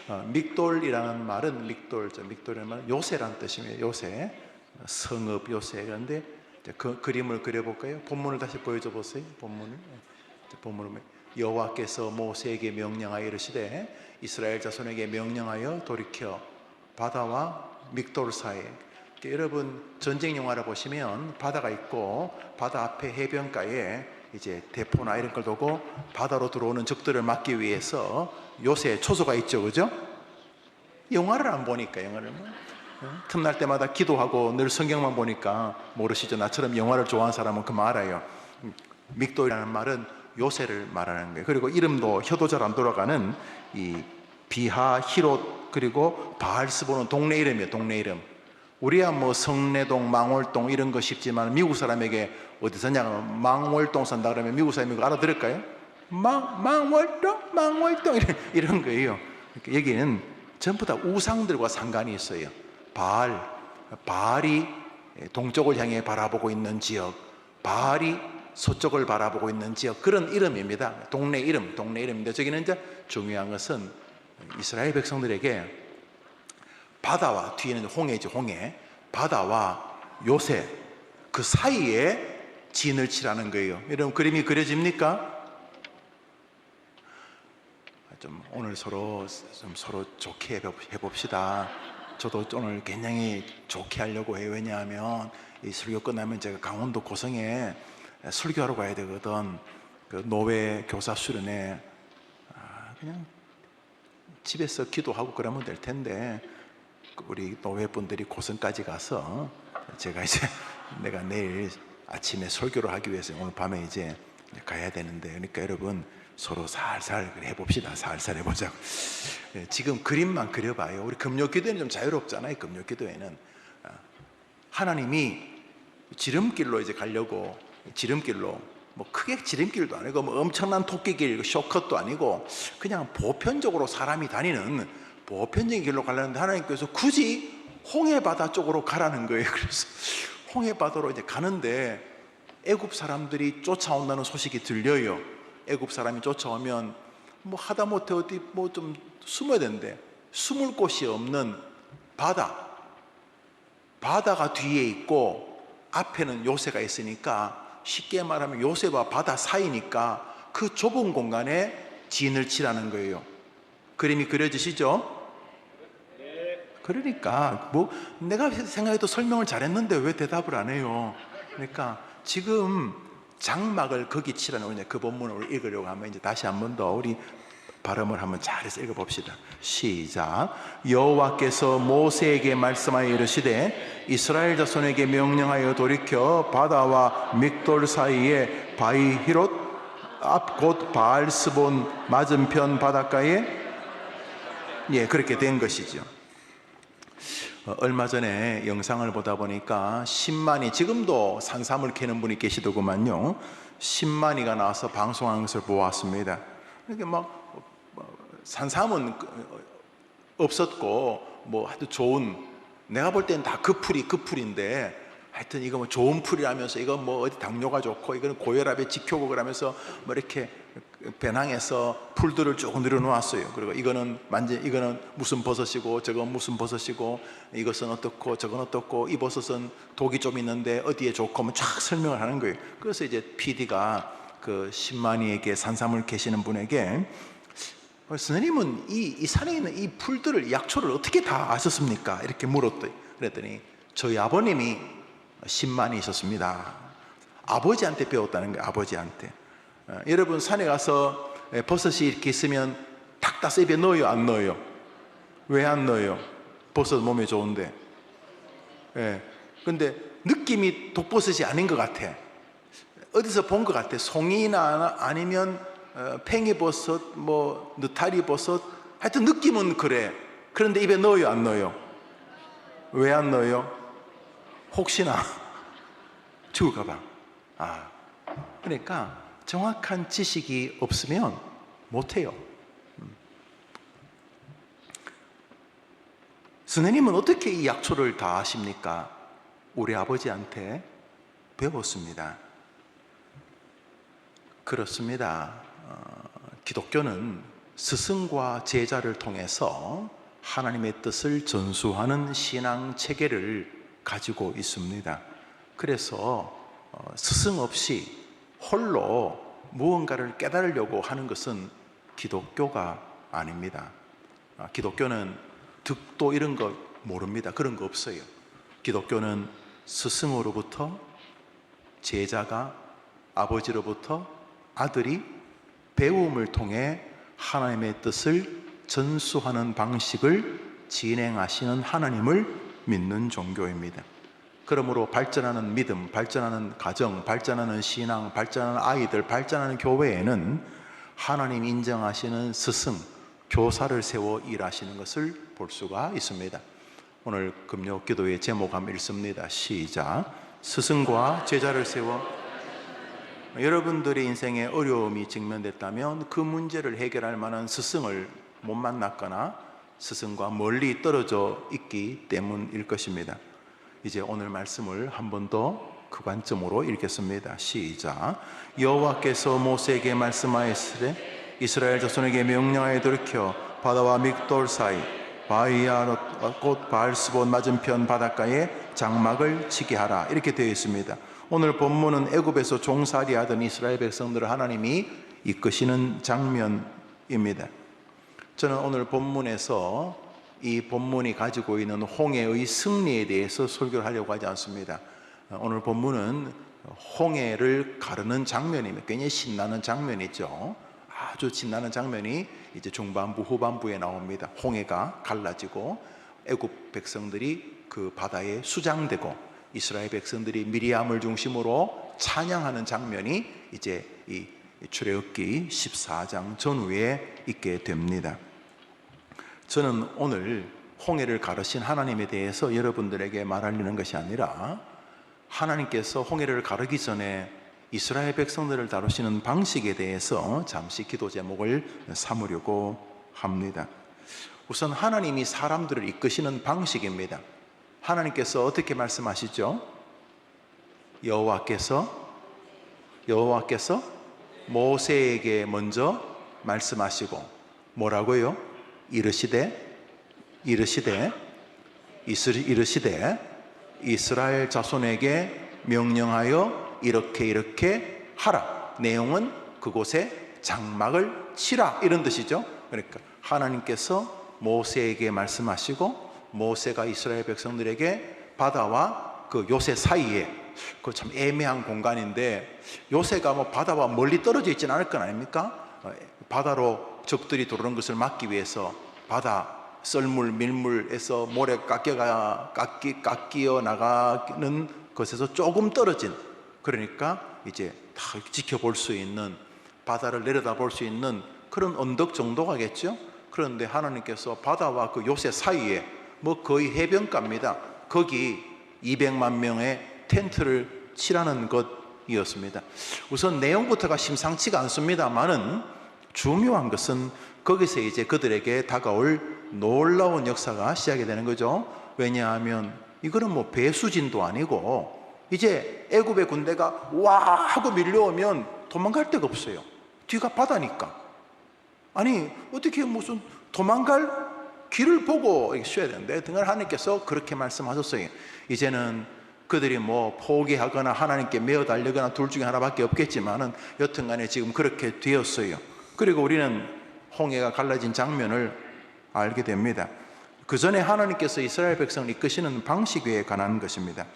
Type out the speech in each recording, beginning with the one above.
믹돌이라는 말은 믹돌이라는 말은 요새라는 뜻입니다. 요새, 성읍 요새. 그런데 그 그림을 그려볼까요? 본문을 다시 보여줘 보세요. 본문을 여호와께서 모세에게 명령하여 이르시되 이스라엘 자손에게 명령하여 돌이켜 바다와 믹돌 사이에. 여러분 전쟁 영화를 보시면 바다가 있고 바다 앞에 해변가에 이제 대포나 이런 걸 두고 바다로 들어오는 적들을 막기 위해서 요새 초소가 있죠, 그죠? 영화를 안 보니까 영화를 틈날 때마다 기도하고 늘 성경만 보니까 모르시죠? 나처럼 영화를 좋아하는 사람은 그만 알아요. 믹돌이라는 말은 요새를 말하는 거예요. 그리고 이름도 혀도 잘 안 돌아가는 이 비하, 히롯 그리고 바알스보는 동네 이름이에요. 동네 이름. 우리야 뭐 성내동, 망월동 이런 거 쉽지만 미국 사람에게 어디 사냐면 망월동 산다 그러면 미국 사람이 이거 알아들을까요? 망월동 이런 거예요. 그러니까 여기는 전부 다 우상들과 상관이 있어요. 바알이 동쪽을 향해 바라보고 있는 지역, 바알이 서쪽을 바라보고 있는 지역, 그런 이름입니다. 동네 이름인데 저기는 이제 중요한 것은 이스라엘 백성들에게 바다와 뒤에는 홍해죠, 홍해. 바다와 요새 그 사이에 진을 치라는 거예요. 여러분 그림이 그려집니까? 좀 오늘 서로 좋게 해봅시다. 저도 오늘 굉장히 좋게 하려고 해요. 왜냐하면 이 설교 끝나면 제가 강원도 고성에 설교하러 가야 되거든. 그 노회 교사 수련회 그냥 집에서 기도하고 그러면 될 텐데 우리 노회분들이 고성까지 가서 제가 이제 내가 내일 아침에 설교를 하기 위해서 오늘 밤에 이제 가야 되는데, 그러니까 여러분 서로 살살 해봅시다. 살살 해보자고. 지금 그림만 그려봐요. 우리 금요기도에는 좀 자유롭잖아요. 금요기도에는 하나님이 지름길로 이제 가려고, 지름길로 뭐 크게 지름길도 아니고 뭐 엄청난 토끼길 쇼컷도 아니고 그냥 보편적으로 사람이 다니는 보편적인 길로 가려는데 하나님께서 굳이 홍해바다 쪽으로 가라는 거예요. 그래서 홍해바다로 이제 가는데 애굽 사람들이 쫓아온다는 소식이 들려요. 애굽 사람이 쫓아오면 뭐 하다못해 어디 뭐 좀 숨어야 되는데 숨을 곳이 없는 바다가 뒤에 있고 앞에는 요새가 있으니까 쉽게 말하면 요새와 바다 사이니까 그 좁은 공간에 진을 치라는 거예요. 그림이 그려지시죠? 그러니까 뭐 내가 생각해도 설명을 잘했는데 왜 대답을 안 해요? 그러니까 지금 장막을 거기 치라는 그 본문을 읽으려고 하면 이제 다시 한 번 더 우리 발음을 한번 잘해서 읽어봅시다. 시작. 여호와께서 모세에게 말씀하여 이르시되 이스라엘 자손에게 명령하여 돌이켜 바다와 믹돌 사이에 바위 히롯 앞 곧 바알스본 맞은편 바닷가에 그렇게 된 것이죠. 얼마 전에 영상을 보다 보니까 10만이, 지금도 산삼을 캐는 분이 계시더구만요. 10만이가 나와서 방송하는 것을 보았습니다. 이렇게 막 산삼은 없었고 뭐 하여튼 좋은, 내가 볼 때는 다 그 풀인데 하여튼 이거 뭐 좋은 풀이라면서 이거 뭐 어디 당뇨가 좋고 이거는 고혈압에 지켜고 그러면서 뭐 이렇게 배낭에서 풀들을 쭉 늘어놓았어요. 그리고 이거는 무슨 버섯이고 저건 무슨 버섯이고 이것은 어떻고 저건 어떻고 이 버섯은 독이 좀 있는데 어디에 좋고 하면 쫙 설명을 하는 거예요. 그래서 이제 PD가 그 신만이에게 산삼을 계시는 분에게 선생님은 이 산에 있는 이 풀들을 약초를 어떻게 다 아셨습니까? 이렇게 물었더니 그랬더니 저희 아버님이 신만이셨습니다. 아버지한테 배웠다는 거예요. 아버지한테. 여러분 산에 가서 버섯이 이렇게 있으면 탁 따서 입에 넣어요? 안 넣어요? 왜 안 넣어요? 버섯 몸에 좋은데. 근데 느낌이 독버섯이 아닌 것 같아. 어디서 본 것 같아. 송이나 아니면 팽이버섯, 뭐 느타리버섯, 하여튼 느낌은 그래. 그런데 입에 넣어요? 안 넣어요? 왜 안 넣어요? 혹시나 죽을까봐. 그러니까 정확한 지식이 없으면 못해요. 선생님은 어떻게 이 약초를 다 아십니까? 우리 아버지한테 배웠습니다. 그렇습니다. 기독교는 스승과 제자를 통해서 하나님의 뜻을 전수하는 신앙 체계를 가지고 있습니다. 그래서 스승 없이 홀로 무언가를 깨달으려고 하는 것은 기독교가 아닙니다. 기독교는 득도 이런 거 모릅니다. 그런 거 없어요. 기독교는 스승으로부터 제자가, 아버지로부터 아들이 배움을 통해 하나님의 뜻을 전수하는 방식을 진행하시는 하나님을 믿는 종교입니다. 그러므로 발전하는 믿음, 발전하는 가정, 발전하는 신앙, 발전하는 아이들, 발전하는 교회에는 하나님 인정하시는 스승, 교사를 세워 일하시는 것을 볼 수가 있습니다. 오늘 금요 기도의 제목 한번 읽습니다. 시작. 스승과 제자를 세워. 여러분들의 인생에 어려움이 직면됐다면 그 문제를 해결할 만한 스승을 못 만났거나 스승과 멀리 떨어져 있기 때문일 것입니다. 이제 오늘 말씀을 한 번 더 그 관점으로 읽겠습니다. 시작. 여호와께서 모세에게 말씀하였으되 이스라엘 자손에게 명령하여 돌이켜 바다와 믹돌 사이 바이아롯 곧 바알스본 맞은편 바닷가에 장막을 치게 하라. 이렇게 되어 있습니다. 오늘 본문은 애굽에서 종살이하던 이스라엘 백성들을 하나님이 이끄시는 장면입니다. 저는 오늘 본문에서 이 본문이 가지고 있는 홍해의 승리에 대해서 설교를 하려고 하지 않습니다. 오늘 본문은 홍해를 가르는 장면입니다. 굉장히 신나는 장면이죠. 아주 신나는 장면이 이제 중반부 후반부에 나옵니다. 홍해가 갈라지고 애굽 백성들이 그 바다에 수장되고 이스라엘 백성들이 미리암을 중심으로 찬양하는 장면이 이제 이 출애굽기 14장 전후에 있게 됩니다. 저는 오늘 홍해를 가르신 하나님에 대해서 여러분들에게 말하려는 것이 아니라 하나님께서 홍해를 가르기 전에 이스라엘 백성들을 다루시는 방식에 대해서 잠시 기도 제목을 삼으려고 합니다. 우선 하나님이 사람들을 이끄시는 방식입니다. 하나님께서 어떻게 말씀하시죠? 여호와께서 모세에게 먼저 말씀하시고 뭐라고요? 이르시되 이스라엘 자손에게 명령하여 이렇게 하라. 내용은 그곳에 장막을 치라 이런 뜻이죠. 그러니까 하나님께서 모세에게 말씀하시고 모세가 이스라엘 백성들에게 바다와 그 요새 사이에 그 참 애매한 공간인데 요새가 뭐 바다와 멀리 떨어져 있지는 않을 건 아닙니까? 바다로 적들이 들어오는 것을 막기 위해서 바다 썰물 밀물에서 모래 깎여 나가는 것에서 조금 떨어진, 그러니까 이제 다 지켜볼 수 있는, 바다를 내려다볼 수 있는 그런 언덕 정도가겠죠. 그런데 하나님께서 바다와 그 요새 사이에 뭐 거의 해변가입니다. 거기 200만 명의 텐트를 치라는 것이었습니다. 우선 내용부터가 심상치가 않습니다만은 중요한 것은 거기서 이제 그들에게 다가올 놀라운 역사가 시작이 되는 거죠. 왜냐하면 이거는 뭐 배수진도 아니고 이제 애굽의 군대가 와 하고 밀려오면 도망갈 데가 없어요. 뒤가 바다니까. 아니 어떻게 무슨 도망갈 길을 보고 쉬어야 되는데 등을 하나님께서 그렇게 말씀하셨어요. 이제는 그들이 뭐 포기하거나 하나님께 매어 달리거나 둘 중에 하나밖에 없겠지만은 여튼간에 지금 그렇게 되었어요. 그리고 우리는 홍해가 갈라진 장면을 알게 됩니다. 그 전에 하나님께서 이스라엘 백성을 이끄시는 방식에 관한 것입니다.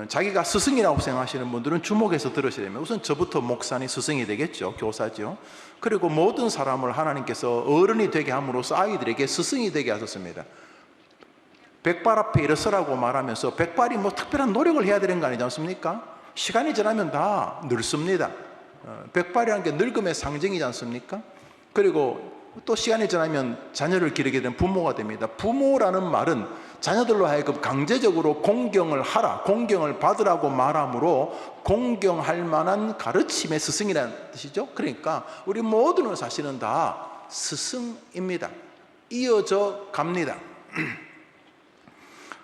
자기가 스승이라고 생각하시는 분들은 주목해서 들으셔야 됩니다. 우선 저부터 목사니 스승이 되겠죠. 교사죠. 그리고 모든 사람을 하나님께서 어른이 되게 함으로써 아이들에게 스승이 되게 하셨습니다. 백발 앞에 일어서라고 말하면서 백발이 뭐 특별한 노력을 해야 되는 거 아니지 않습니까? 시간이 지나면 다 늙습니다. 백발이라는 게 늙음의 상징이지 않습니까? 그리고 또 시간이 지나면 자녀를 기르게 된 부모가 됩니다. 부모라는 말은 자녀들로 하여금 강제적으로 공경을 하라, 공경을 받으라고 말하므로 공경할 만한 가르침의 스승이라는 뜻이죠. 그러니까 우리 모두는 사실은 다 스승입니다. 이어져 갑니다.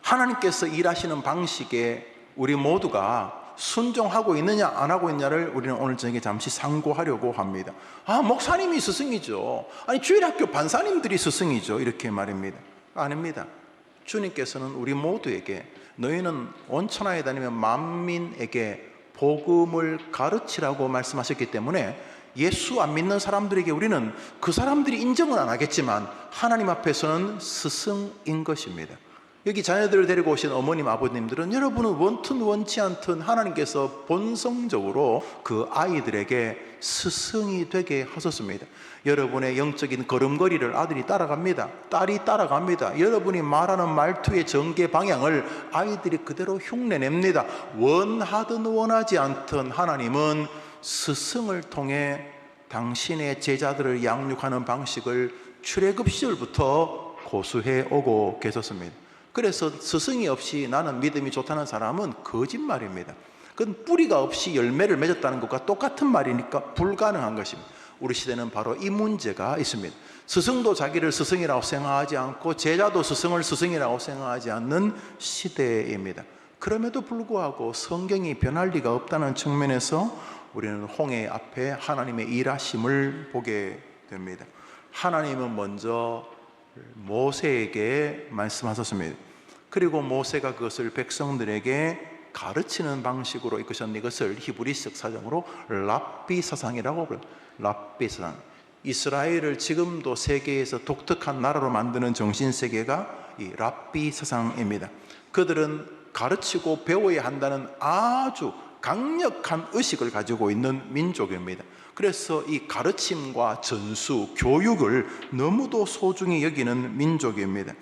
하나님께서 일하시는 방식에 우리 모두가 순종하고 있느냐 안 하고 있느냐를 우리는 오늘 저녁에 잠시 상고하려고 합니다. 목사님이 스승이죠. 아니 주일학교 반사님들이 스승이죠. 이렇게 말입니다. 아닙니다. 주님께서는 우리 모두에게 너희는 온 천하에 다니며 만민에게 복음을 가르치라고 말씀하셨기 때문에 예수 안 믿는 사람들에게 우리는 그 사람들이 인정은 안 하겠지만 하나님 앞에서는 스승인 것입니다. 여기 자녀들을 데리고 오신 어머님 아버님들은 여러분은 원튼 원치 않든 하나님께서 본성적으로 그 아이들에게 스승이 되게 하셨습니다. 여러분의 영적인 걸음걸이를 아들이 따라갑니다. 딸이 따라갑니다. 여러분이 말하는 말투의 전개 방향을 아이들이 그대로 흉내냅니다. 원하든 원하지 않든 하나님은 스승을 통해 당신의 제자들을 양육하는 방식을 출애굽 시절부터 고수해 오고 계셨습니다. 그래서 스승이 없이 나는 믿음이 좋다는 사람은 거짓말입니다. 그건 뿌리가 없이 열매를 맺었다는 것과 똑같은 말이니까 불가능한 것입니다. 우리 시대는 바로 이 문제가 있습니다. 스승도 자기를 스승이라고 생각하지 않고 제자도 스승을 스승이라고 생각하지 않는 시대입니다. 그럼에도 불구하고 성경이 변할 리가 없다는 측면에서 우리는 홍해 앞에 하나님의 일하심을 보게 됩니다. 하나님은 먼저 모세에게 말씀하셨습니다. 그리고 모세가 그것을 백성들에게 가르치는 방식으로 이끄셨는데 이것을 히브리식 사정으로 랍비 사상이라고 불러요. 랍비 사상. 이스라엘을 지금도 세계에서 독특한 나라로 만드는 정신세계가 이 랍비 사상입니다. 그들은 가르치고 배워야 한다는 아주 강력한 의식을 가지고 있는 민족입니다. 그래서 이 가르침과 전수, 교육을 너무도 소중히 여기는 민족입니다.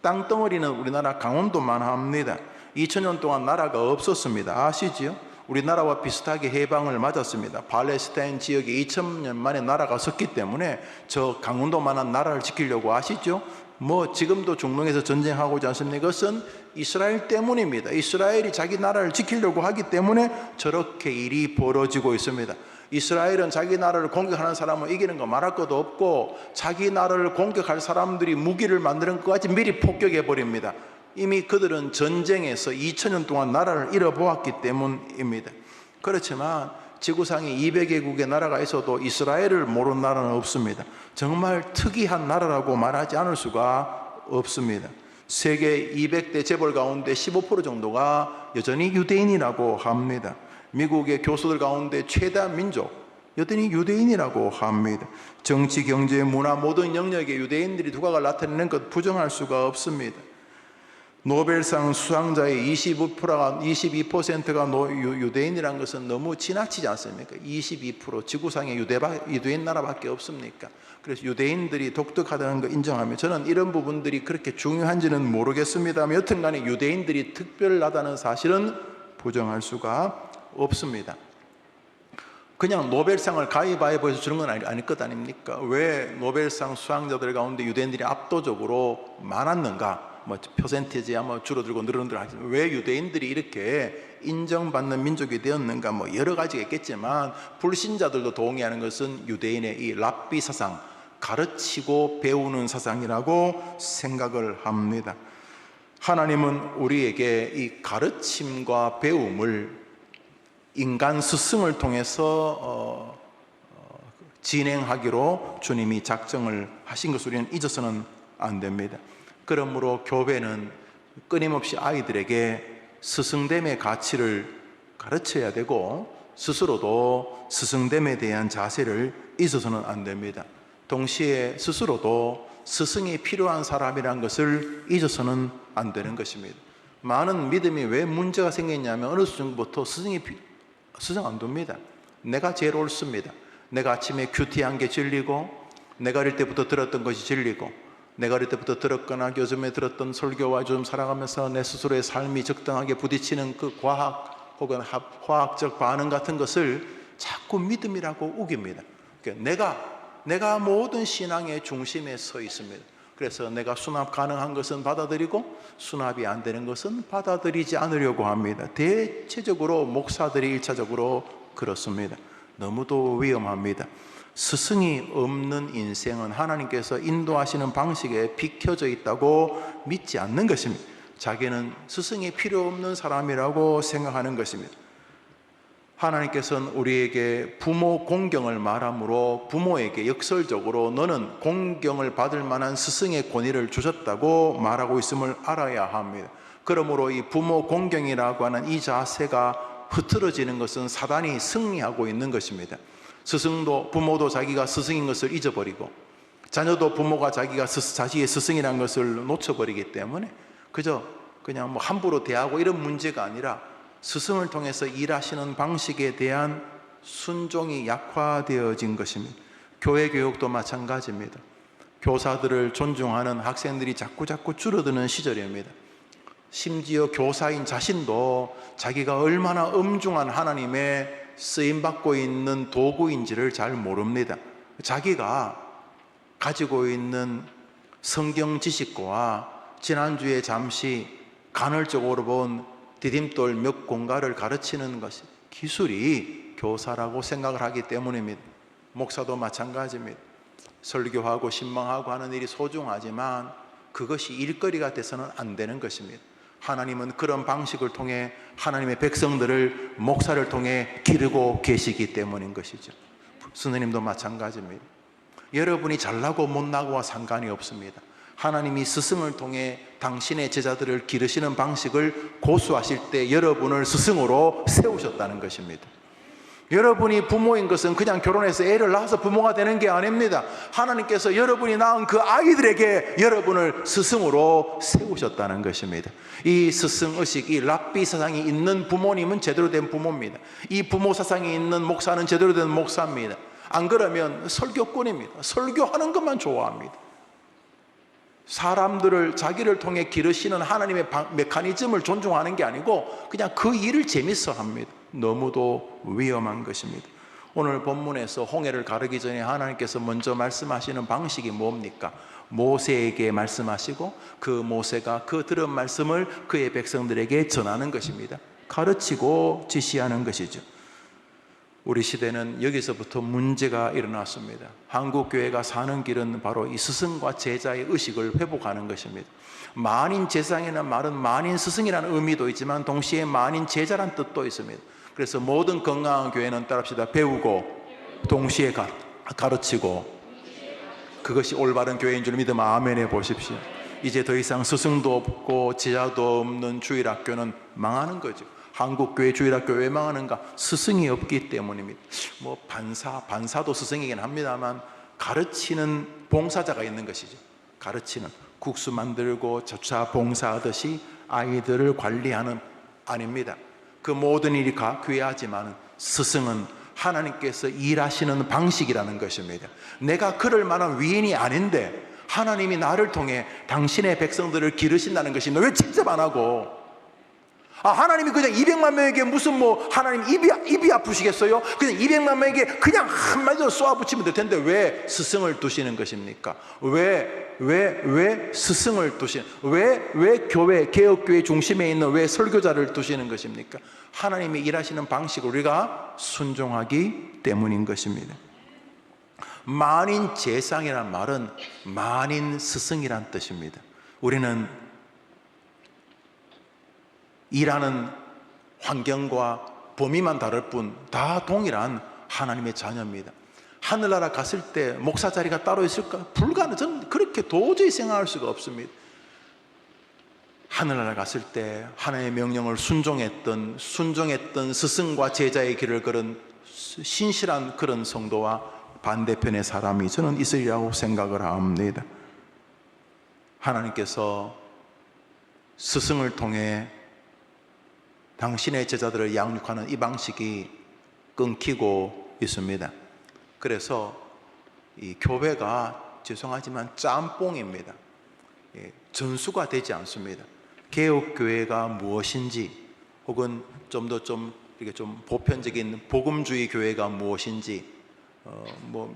땅덩어리는 우리나라 강원도만 합니다. 2000년 동안 나라가 없었습니다. 아시지요? 우리나라와 비슷하게 해방을 맞았습니다. 팔레스타인 지역에 2000년 만에 나라가 섰기 때문에 저 강원도만한 나라를 지키려고 아시죠? 지금도 중동에서 전쟁하고 있지 않습니까? 이것은 이스라엘 때문입니다. 이스라엘이 자기 나라를 지키려고 하기 때문에 저렇게 일이 벌어지고 있습니다. 이스라엘은 자기 나라를 공격하는 사람은 이기는 거 말할 것도 없고 자기 나라를 공격할 사람들이 무기를 만드는 것까지 미리 폭격해 버립니다. 이미 그들은 전쟁에서 2000년 동안 나라를 잃어보았기 때문입니다. 그렇지만 지구상에 200개국의 나라가 있어도 이스라엘을 모르는 나라는 없습니다. 정말 특이한 나라라고 말하지 않을 수가 없습니다. 세계 200대 재벌 가운데 15% 정도가 여전히 유대인이라고 합니다. 미국의 교수들 가운데 최다 민족 여전히 유대인이라고 합니다. 정치, 경제, 문화 모든 영역에 유대인들이 두각을 나타내는 것 부정할 수가 없습니다. 노벨상 수상자의 22%가 유대인이라는 것은 너무 지나치지 않습니까? 22% 지구상에 유대인 나라밖에 없습니까? 그래서 유대인들이 독특하다는 거 인정하며 저는 이런 부분들이 그렇게 중요한지는 모르겠습니다만 여튼간에 유대인들이 특별하다는 사실은 부정할 수가 없습니다. 그냥 노벨상을 가위바위보해서 주는 건 아닐 것 아닙니까? 왜 노벨상 수상자들 가운데 유대인들이 압도적으로 많았는가? 퍼센티지야 줄어들고 늘어들고 하지만 왜 유대인들이 이렇게 인정받는 민족이 되었는가? 여러 가지가 있겠지만 불신자들도 동의하는 것은 유대인의 이 랍비 사상, 가르치고 배우는 사상이라고 생각을 합니다. 하나님은 우리에게 이 가르침과 배움을 인간 스승을 통해서 진행하기로 주님이 작정을 하신 것을 우리는 잊어서는 안 됩니다. 그러므로 교회는 끊임없이 아이들에게 스승됨의 가치를 가르쳐야 되고 스스로도 스승됨에 대한 자세를 잊어서는 안 됩니다. 동시에 스스로도 스승이 필요한 사람이라는 것을 잊어서는 안 되는 것입니다. 많은 믿음이 왜 문제가 생겼냐면 어느 수준부터 스승 안 둡니다. 내가 제일 옳습니다. 내가 아침에 큐티한 게 진리고 내가 어릴 때부터 들었던 것이 진리고 내가 어릴 때부터 들었거나 요즘에 들었던 설교와 요즘 살아가면서 내 스스로의 삶이 적당하게 부딪히는 그 과학 혹은 화학적 반응 같은 것을 자꾸 믿음이라고 우깁니다. 그러니까 내가 모든 신앙의 중심에 서 있습니다. 그래서 내가 수납 가능한 것은 받아들이고 수납이 안 되는 것은 받아들이지 않으려고 합니다. 대체적으로 목사들이 1차적으로 그렇습니다. 너무도 위험합니다. 스승이 없는 인생은 하나님께서 인도하시는 방식에 비켜져 있다고 믿지 않는 것입니다. 자기는 스승이 필요 없는 사람이라고 생각하는 것입니다. 하나님께서는 우리에게 부모 공경을 말함으로 부모에게 역설적으로 너는 공경을 받을 만한 스승의 권위를 주셨다고 말하고 있음을 알아야 합니다. 그러므로 이 부모 공경이라고 하는 이 자세가 흐트러지는 것은 사단이 승리하고 있는 것입니다. 스승도 부모도 자기가 스승인 것을 잊어버리고 자녀도 부모가 자기의 스승이라는 것을 놓쳐버리기 때문에 그냥 뭐 함부로 대하고 이런 문제가 아니라 스승을 통해서 일하시는 방식에 대한 순종이 약화되어진 것입니다. 교회 교육도 마찬가지입니다. 교사들을 존중하는 학생들이 자꾸 줄어드는 시절입니다. 심지어 교사인 자신도 자기가 얼마나 엄중한 하나님의 쓰임받고 있는 도구인지를 잘 모릅니다. 자기가 가지고 있는 성경 지식과 지난주에 잠시 간헐적으로 본 디딤돌 몇 공가를 가르치는 것이 기술이 교사라고 생각을 하기 때문입니다. 목사도 마찬가지입니다. 설교하고 신방하고 하는 일이 소중하지만 그것이 일거리가 돼서는 안 되는 것입니다. 하나님은 그런 방식을 통해 하나님의 백성들을 목사를 통해 기르고 계시기 때문인 것이죠. 스님도 마찬가지입니다. 여러분이 잘나고 못나고와 상관이 없습니다. 하나님이 스승을 통해 당신의 제자들을 기르시는 방식을 고수하실 때 여러분을 스승으로 세우셨다는 것입니다. 여러분이 부모인 것은 그냥 결혼해서 애를 낳아서 부모가 되는 게 아닙니다. 하나님께서 여러분이 낳은 그 아이들에게 여러분을 스승으로 세우셨다는 것입니다. 이 스승의식, 이 랍비 사상이 있는 부모님은 제대로 된 부모입니다. 이 부모 사상이 있는 목사는 제대로 된 목사입니다. 안 그러면 설교꾼입니다. 설교하는 것만 좋아합니다. 사람들을 자기를 통해 기르시는 하나님의 메커니즘을 존중하는 게 아니고 그냥 그 일을 재밌어 합니다. 너무도 위험한 것입니다. 오늘 본문에서 홍해를 가르기 전에 하나님께서 먼저 말씀하시는 방식이 뭡니까? 모세에게 말씀하시고 그 모세가 그 들은 말씀을 그의 백성들에게 전하는 것입니다. 가르치고 지시하는 것이죠. 우리 시대는 여기서부터 문제가 일어났습니다. 한국교회가 사는 길은 바로 이 스승과 제자의 의식을 회복하는 것입니다. 만인 제상이라는 말은 만인 스승이라는 의미도 있지만 동시에 만인 제자란 뜻도 있습니다. 그래서 모든 건강한 교회는 따라합시다. 배우고 동시에 가르치고 그것이 올바른 교회인 줄 믿으면 아멘 해보십시오. 이제 더 이상 스승도 없고 제자도 없는 주일학교는 망하는 거죠. 한국교회 주일학교 왜 망하는가? 스승이 없기 때문입니다. 뭐 반사도 스승이긴 합니다만 가르치는 봉사자가 있는 것이죠. 가르치는 국수 만들고 저차 봉사하듯이 아이들을 관리하는 아닙니다. 그 모든 일이 귀하지만 스승은 하나님께서 일하시는 방식이라는 것입니다. 내가 그럴 만한 위인이 아닌데 하나님이 나를 통해 당신의 백성들을 기르신다는 것인데 왜 직접 안 하고? 하나님이 그냥 200만 명에게 무슨 하나님 입이 아프시겠어요? 그냥 200만 명에게 그냥 한마디로 쏘아붙이면 될 텐데 왜 스승을 두시는 것입니까? 왜 스승을 왜 교회, 개혁교회 중심에 있는 왜 설교자를 두시는 것입니까? 하나님이 일하시는 방식을 우리가 순종하기 때문인 것입니다. 만인 제상이란 말은 만인 스승이란 뜻입니다. 우리는 일하는 환경과 범위만 다를 뿐 다 동일한 하나님의 자녀입니다. 하늘나라 갔을 때 목사 자리가 따로 있을까? 불가능. 저는 그렇게 도저히 생각할 수가 없습니다. 하늘나라 갔을 때 하나님의 명령을 순종했던 스승과 제자의 길을 걸은 신실한 그런 성도와 반대편의 사람이 저는 있으리라고 생각을 합니다. 하나님께서 스승을 통해 당신의 제자들을 양육하는 이 방식이 끊기고 있습니다. 그래서 이 교회가 죄송하지만 짬뽕입니다. 전수가 되지 않습니다. 개혁교회가 무엇인지 혹은 좀 더 이렇게 좀 보편적인 복음주의 교회가 무엇인지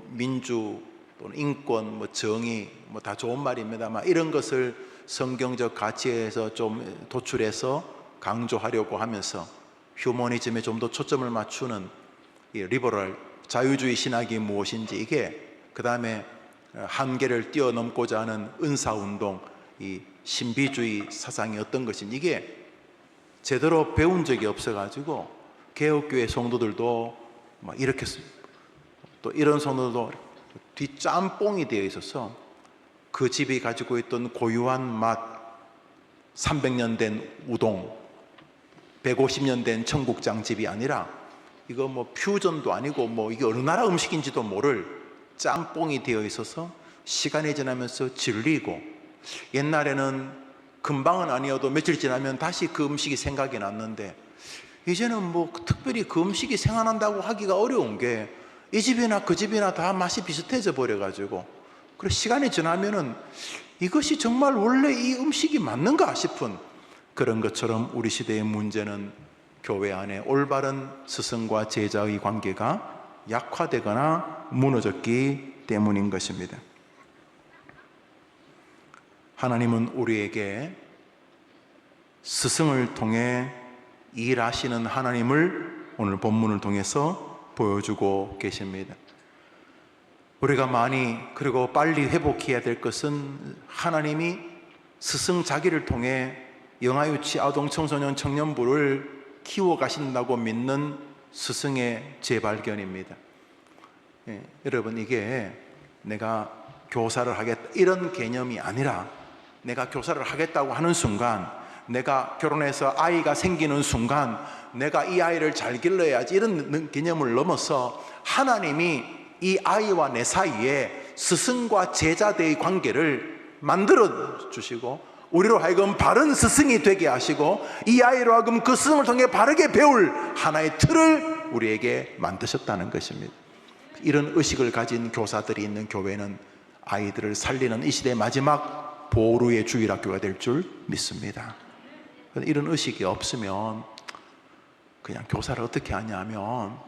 민주 또는 인권 정의 다 좋은 말입니다만 이런 것을 성경적 가치에서 좀 도출해서 강조하려고 하면서 휴머니즘에 좀 더 초점을 맞추는 이 리버럴 자유주의 신학이 무엇인지 이게 그 다음에 한계를 뛰어넘고자 하는 은사운동 이 신비주의 사상이 어떤 것인지 이게 제대로 배운 적이 없어가지고 개혁교회 성도들도 막 이렇게 또 이런 성도들도 뒷짬뽕이 되어 있어서 그 집이 가지고 있던 고유한 맛, 300년 된 우동, 150년 된 청국장집이 아니라 이거 뭐 퓨전도 아니고 뭐 이게 어느 나라 음식인지도 모를 짬뽕이 되어 있어서 시간이 지나면서 질리고, 옛날에는 금방은 아니어도 며칠 지나면 다시 그 음식이 생각이 났는데 이제는 뭐 특별히 그 음식이 생각난다고 하기가 어려운 게 이 집이나 그 집이나 다 맛이 비슷해져 버려가지고, 그리고 시간이 지나면은 이것이 정말 원래 이 음식이 맞는가 싶은 그런 것처럼 우리 시대의 문제는 교회 안에 올바른 스승과 제자의 관계가 약화되거나 무너졌기 때문인 것입니다. 하나님은 우리에게 스승을 통해 일하시는 하나님을 오늘 본문을 통해서 보여주고 계십니다. 우리가 많이 그리고 빨리 회복해야 될 것은 하나님이 스승 자기를 통해 영아유치 아동 청소년 청년부를 키워가신다고 믿는 스승의 재발견입니다. 여러분, 이게 내가 교사를 하겠다 이런 개념이 아니라, 내가 교사를 하겠다고 하는 순간, 내가 결혼해서 아이가 생기는 순간 내가 이 아이를 잘 길러야지 이런 개념을 넘어서 하나님이 이 아이와 내 사이에 스승과 제자들의 관계를 만들어 주시고 우리로 하여금 바른 스승이 되게 하시고 이 아이로 하여금 그 스승을 통해 바르게 배울 하나의 틀을 우리에게 만드셨다는 것입니다. 이런 의식을 가진 교사들이 있는 교회는 아이들을 살리는 이 시대의 마지막 보루의 주일학교가 될 줄 믿습니다. 이런 의식이 없으면 그냥 교사를 어떻게 하냐면,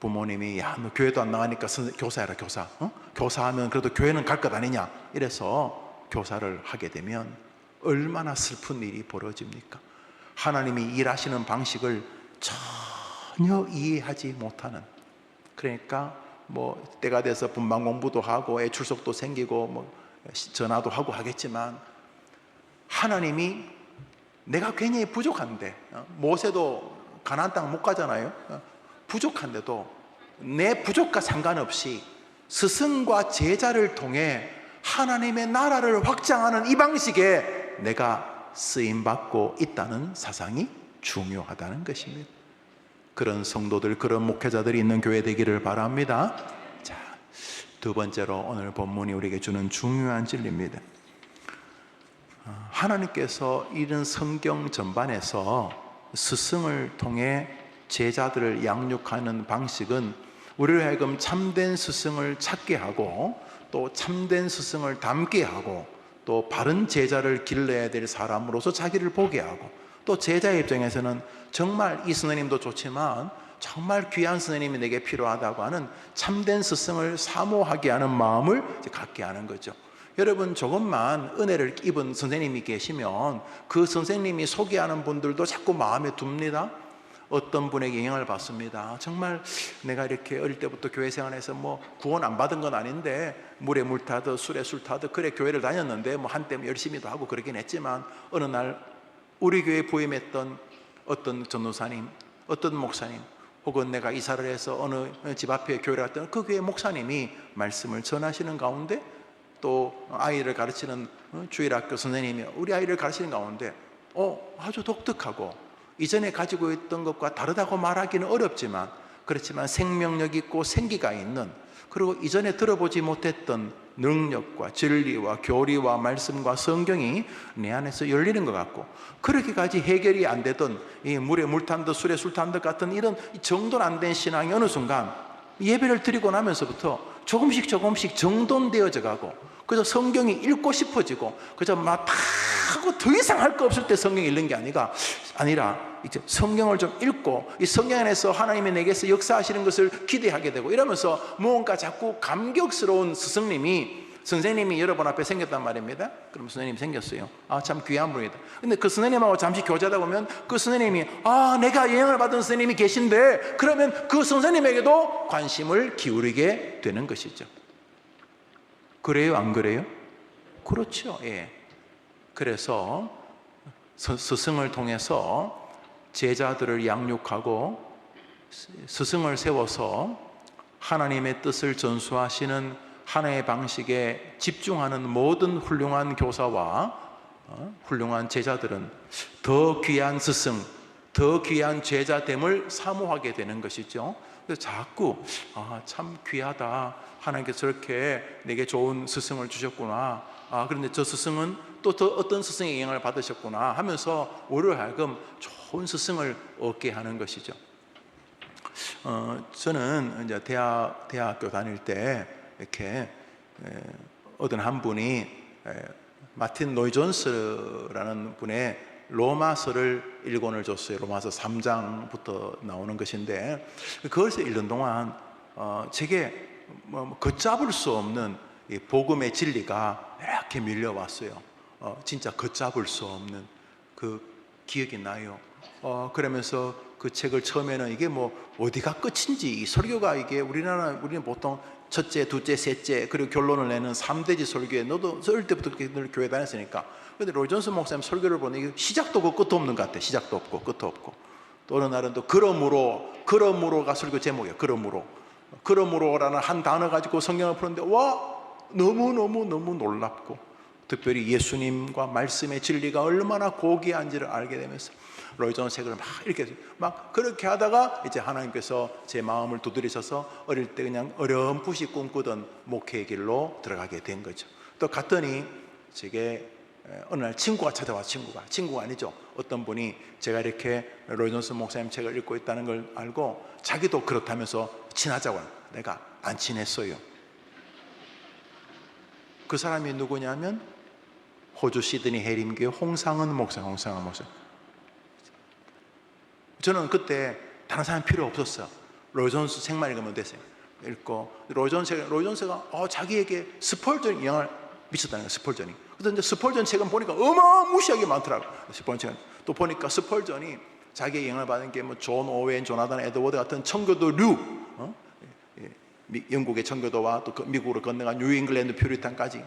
부모님이 야, 너 교회도 안 나가니까 교사해라, 교사. 교사하면 그래도 교회는 갈 것 아니냐, 이래서 교사를 하게 되면 얼마나 슬픈 일이 벌어집니까? 하나님이 일하시는 방식을 전혀 이해하지 못하는, 그러니까 뭐 때가 돼서 분방 공부도 하고 애 출석도 생기고 뭐 전화도 하고 하겠지만, 하나님이 내가 굉장히 부족한데, 모세도 가나안 땅 못 가잖아요. 부족한데도 내 부족과 상관없이 스승과 제자를 통해 하나님의 나라를 확장하는 이 방식에 내가 쓰임받고 있다는 사상이 중요하다는 것입니다. 그런 성도들, 그런 목회자들이 있는 교회 되기를 바랍니다. 자, 두 번째로 오늘 본문이 우리에게 주는 중요한 진리입니다. 하나님께서 이런 성경 전반에서 스승을 통해 제자들을 양육하는 방식은 우리를 하여금 참된 스승을 찾게 하고 또 참된 스승을 닮게 하고 또 바른 제자를 길러야 될 사람으로서 자기를 보게 하고, 또 제자의 입장에서는 정말 이 선생님도 좋지만 정말 귀한 선생님이 내게 필요하다고 하는 참된 스승을 사모하게 하는 마음을 갖게 하는 거죠. 여러분, 조금만 은혜를 입은 선생님이 계시면 그 선생님이 소개하는 분들도 자꾸 마음에 둡니다. 어떤 분에게 영향을 받습니다. 정말 내가 이렇게 어릴 때부터 교회 생활에서 뭐 구원 안 받은 건 아닌데 물에 물 타듯 술에 술 타듯 그래 교회를 다녔는데 뭐 한때 열심히도 하고 그러긴 했지만, 어느 날 우리 교회에 부임했던 어떤 전도사님, 어떤 목사님, 혹은 내가 이사를 해서 어느 집 앞에 교회를 갔던 그 교회 목사님이 말씀을 전하시는 가운데, 또 아이를 가르치는 주일학교 선생님이 우리 아이를 가르치는 가운데 아주 독특하고 이전에 가지고 있던 것과 다르다고 말하기는 어렵지만, 그렇지만 생명력 있고 생기가 있는, 그리고 이전에 들어보지 못했던 능력과 진리와 교리와 말씀과 성경이 내 안에서 열리는 것 같고, 그렇게까지 해결이 안 되던 이 물에 물 탄 듯 술에 술 탄 듯 같은 이런 정돈 안 된 신앙이 어느 순간 예배를 드리고 나면서부터 조금씩 정돈되어져 가고, 그래서 성경이 읽고 싶어지고, 그저 막 하고 더 이상 할 거 없을 때 성경 읽는 게 아니라 이제 성경을 좀 읽고 이 성경 안에서 하나님이 내게서 역사하시는 것을 기대하게 되고, 이러면서 무언가 자꾸 감격스러운 선생님이 여러분 앞에 생겼단 말입니다. 그럼 선생님이 생겼어요. 참 귀한 분이다. 근데 그 선생님하고 잠시 교제하다 보면 그 선생님이 내가 영향을 받은 선생님이 계신데, 그러면 그 선생님에게도 관심을 기울이게 되는 것이죠. 그래요, 안 그래요? 그렇죠. 예. 그래서 스승을 통해서 제자들을 양육하고 스승을 세워서 하나님의 뜻을 전수하시는 하나의 방식에 집중하는 모든 훌륭한 교사와 훌륭한 제자들은 더 귀한 스승, 더 귀한 제자됨을 사모하게 되는 것이죠. 그래서 자꾸 참 귀하다, 하나님께서 저렇게 내게 좋은 스승을 주셨구나, 그런데 저 스승은 또 더 어떤 스승의 영향을 받으셨구나 하면서 우리로 하여금 좋은 스승을 얻게 하는 것이죠. 저는 이제 대학교 다닐 때 이렇게 어떤 한 분이 마틴 로이 존스라는 분의 로마서를 1권을 줬어요. 로마서 3장부터 나오는 것인데, 그것을 읽는 동안 제게 걷잡을 수 없는 이 복음의 진리가 이렇게 밀려왔어요. 진짜 걷잡을 수 없는 그 기억이 나요. 그러면서 그 책을 처음에는 이게 뭐 어디가 끝인지, 이 설교가 이게 우리는 보통 첫째, 둘째, 셋째, 그리고 결론을 내는 3대지 설교에, 너도 어릴 때부터 늘 교회 다녔으니까. 근데 로이 존스 목사님 설교를 보니 이게 시작도 없고 끝도 없는 것 같아. 시작도 없고 끝도 없고. 또 어느 날은 또 그러므로가 설교 제목이에요. 그러므로라는 한 단어 가지고 성경을 푸는데 너무 놀랍고, 특별히 예수님과 말씀의 진리가 얼마나 고귀한지를 알게 되면서 로이 존스 책을 막 그렇게 하다가 이제 하나님께서 제 마음을 두드리셔서 어릴 때 그냥 어렴풋이 꿈꾸던 목회의 길로 들어가게 된 거죠. 또 갔더니 제게 어느 날 친구가 찾아와. 친구가 아니죠. 어떤 분이 제가 이렇게 로이 존스 목사님 책을 읽고 있다는 걸 알고 자기도 그렇다면서 친하자고. 내가 안 친했어요. 그 사람이 누구냐면 호주 시드니 해림교회 홍상은 목사. 저는 그때 다른 사람 필요 없었어요. 로이 존스 책만 읽으면 됐어요. 읽고 로이 존스가 자기에게 스펄전 영향을 미쳤다는 거예요. 스펄전이. 그래서 이제 스펄전 책은 보니까 어마무시하게 많더라고요. 스펄전 또 보니까 스펄전이 자기의 영향을 받은 게 뭐 존 오웬, 조나단 에드워드 같은 청교도 영국의 청교도와 또 미국으로 건너간 뉴 잉글랜드 퓨리탄까지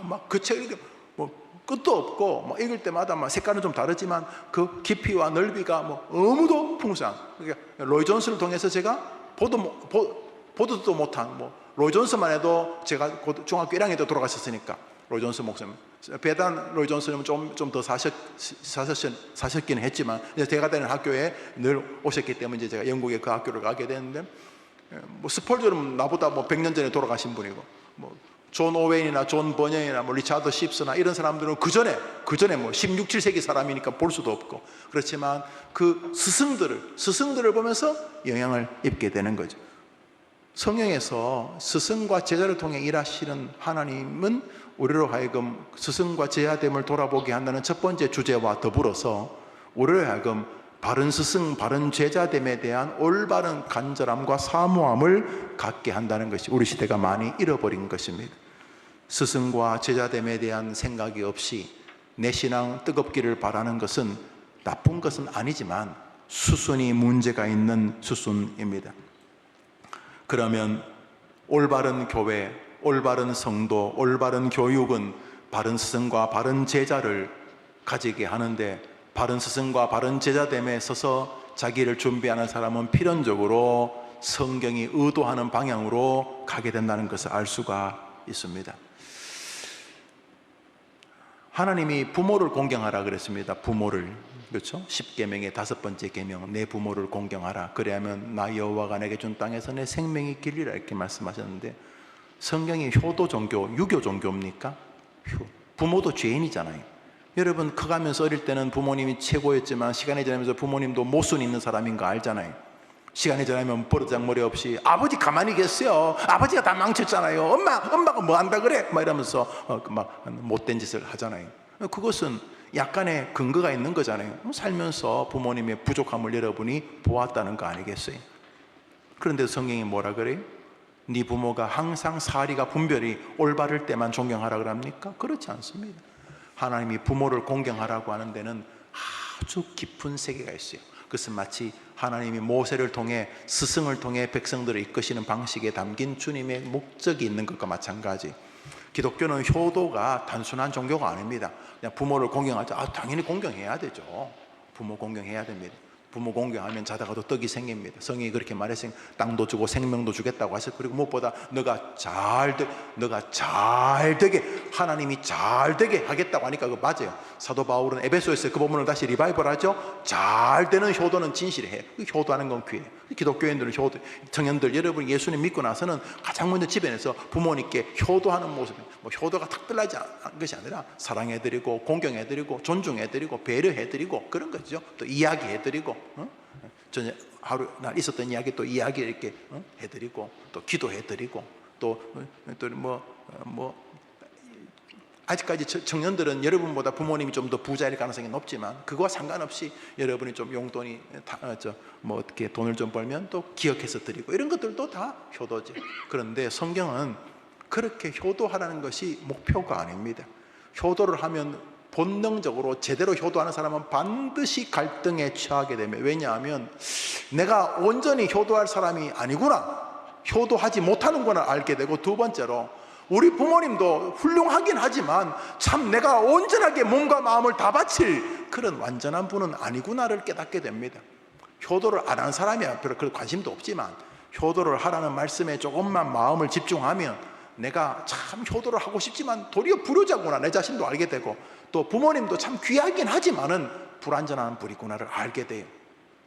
막 그 책을 뭐 끝도 없고 뭐 읽을 때마다 막 색깔은 좀 다르지만 그 깊이와 넓이가 뭐 너무도 풍성한. 그러니까 로이 존스를 통해서 제가 보도도 못한 로이 존스만 해도 제가 중학교 1학년 때 돌아가셨으니까 로이 존스 목사님, 배단 로이 존스는 좀 더 사셨기는 했지만 제가 다니는 학교에 늘 오셨기 때문에 이제 제가 영국에 그 학교를 가게 됐는데, 뭐 스펄전은 나보다 100년 전에 돌아가신 분이고, 존 오웬이나 존 버년이나 리차드 십스나 이런 사람들은 그 전에 16, 7세기 사람이니까 볼 수도 없고, 그렇지만 그 스승들을 보면서 영향을 입게 되는 거죠. 성경에서 스승과 제자를 통해 일하시는 하나님은 우리로 하여금 스승과 제자됨을 돌아보게 한다는 첫 번째 주제와 더불어서 우리로 하여금 바른 스승, 바른 제자됨에 대한 올바른 간절함과 사모함을 갖게 한다는 것이 우리 시대가 많이 잃어버린 것입니다. 스승과 제자됨에 대한 생각이 없이 내 신앙 뜨겁기를 바라는 것은 나쁜 것은 아니지만 수순이 문제가 있는 수순입니다. 그러면 올바른 교회, 올바른 성도, 올바른 교육은 바른 스승과 바른 제자를 가지게 하는데, 바른 스승과 바른 제자됨에 서서 자기를 준비하는 사람은 필연적으로 성경이 의도하는 방향으로 가게 된다는 것을 알 수가 있습니다. 하나님이 부모를 공경하라 그랬습니다. 부모를, 그렇죠? 10계명의 5번째 계명, 내 부모를 공경하라. 그래야면 나 여호와가 내게 준 땅에서 내 생명이 길리라, 이렇게 말씀하셨는데, 성경이 효도 종교, 유교 종교입니까? 부모도 죄인이잖아요. 여러분 커가면서 어릴 때는 부모님이 최고였지만 시간이 지나면서 부모님도 모순 있는 사람인 거 알잖아요. 시간이 지나면 버르장머리 없이 아버지 가만히 계세요. 아버지가 다 망쳤잖아요. 엄마가 뭐 한다 그래? 막 이러면서 막 못된 짓을 하잖아요. 그것은 약간의 근거가 있는 거잖아요. 살면서 부모님의 부족함을 여러분이 보았다는 거 아니겠어요? 그런데 성경이 뭐라 그래요? 네 부모가 항상 사리가 분별이 올바를 때만 존경하라 그럽니까? 그렇지 않습니다. 하나님이 부모를 공경하라고 하는 데는 아주 깊은 세계가 있어요. 그것은 마치 하나님이 모세를 통해 스승을 통해 백성들을 이끄시는 방식에 담긴 주님의 목적이 있는 것과 마찬가지. 기독교는 효도가 단순한 종교가 아닙니다. 그냥 부모를 공경하자. 당연히 공경해야 되죠. 부모 공경해야 됩니다. 부모 공경하면 자다가도 떡이 생깁니다. 성경이 그렇게 말했으니 땅도 주고 생명도 주겠다고 하셨고, 그리고 무엇보다 너가 잘 되게, 하나님이 잘 되게 하겠다고 하니까 그거 맞아요. 사도 바울은 에베소에서 그 부분을 다시 리바이벌하죠. 잘 되는 효도는 진실해. 효도하는 건 귀해요. 기독교인들은 효도, 청년들, 여러분 예수님 믿고 나서는 가장 먼저 집에서 부모님께 효도하는 모습, 뭐 효도가 특별하지 않은 것이 아니라 사랑해드리고 공경해드리고 존중해드리고 배려해드리고 그런 거죠. 또 이야기해드리고, 전에 하루 날 있었던 이야기 또 이야기 이렇게 해드리고, 또 기도해드리고, 또 아직까지 청년들은 여러분보다 부모님이 좀 더 부자일 가능성이 높지만 그거와 상관없이 여러분이 좀 용돈이 어떻게 돈을 좀 벌면 또 기억해서 드리고, 이런 것들도 다 효도죠. 그런데 성경은 그렇게 효도하라는 것이 목표가 아닙니다. 효도를 하면 본능적으로 제대로 효도하는 사람은 반드시 갈등에 처하게 됩니다. 왜냐하면 내가 온전히 효도할 사람이 아니구나, 효도하지 못하는구나 알게 되고, 두 번째로 우리 부모님도 훌륭하긴 하지만 참 내가 온전하게 몸과 마음을 다 바칠 그런 완전한 분은 아니구나를 깨닫게 됩니다. 효도를 안 하는 사람이야 별로 그런 관심도 없지만 효도를 하라는 말씀에 조금만 마음을 집중하면 내가 참 효도를 하고 싶지만 도리어 불효자구나 내 자신도 알게 되고, 또 부모님도 참 귀하긴 하지만은 불완전한 분이구나를 알게 돼요.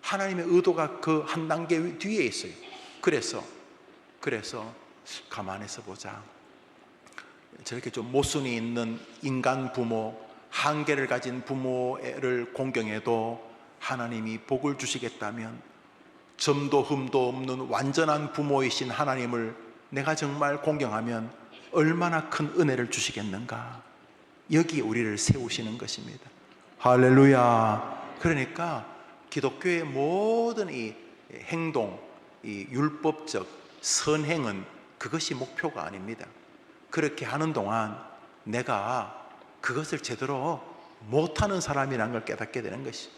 하나님의 의도가 그 한 단계 뒤에 있어요. 그래서 가만해서 보자. 저렇게 좀 모순이 있는 인간 부모, 한계를 가진 부모를 공경해도 하나님이 복을 주시겠다면 점도 흠도 없는 완전한 부모이신 하나님을 내가 정말 공경하면 얼마나 큰 은혜를 주시겠는가. 여기에 우리를 세우시는 것입니다. 할렐루야. 그러니까 기독교의 모든 이 행동, 이 율법적 선행은 그것이 목표가 아닙니다. 그렇게 하는 동안 내가 그것을 제대로 못하는 사람이라는 걸 깨닫게 되는 것이,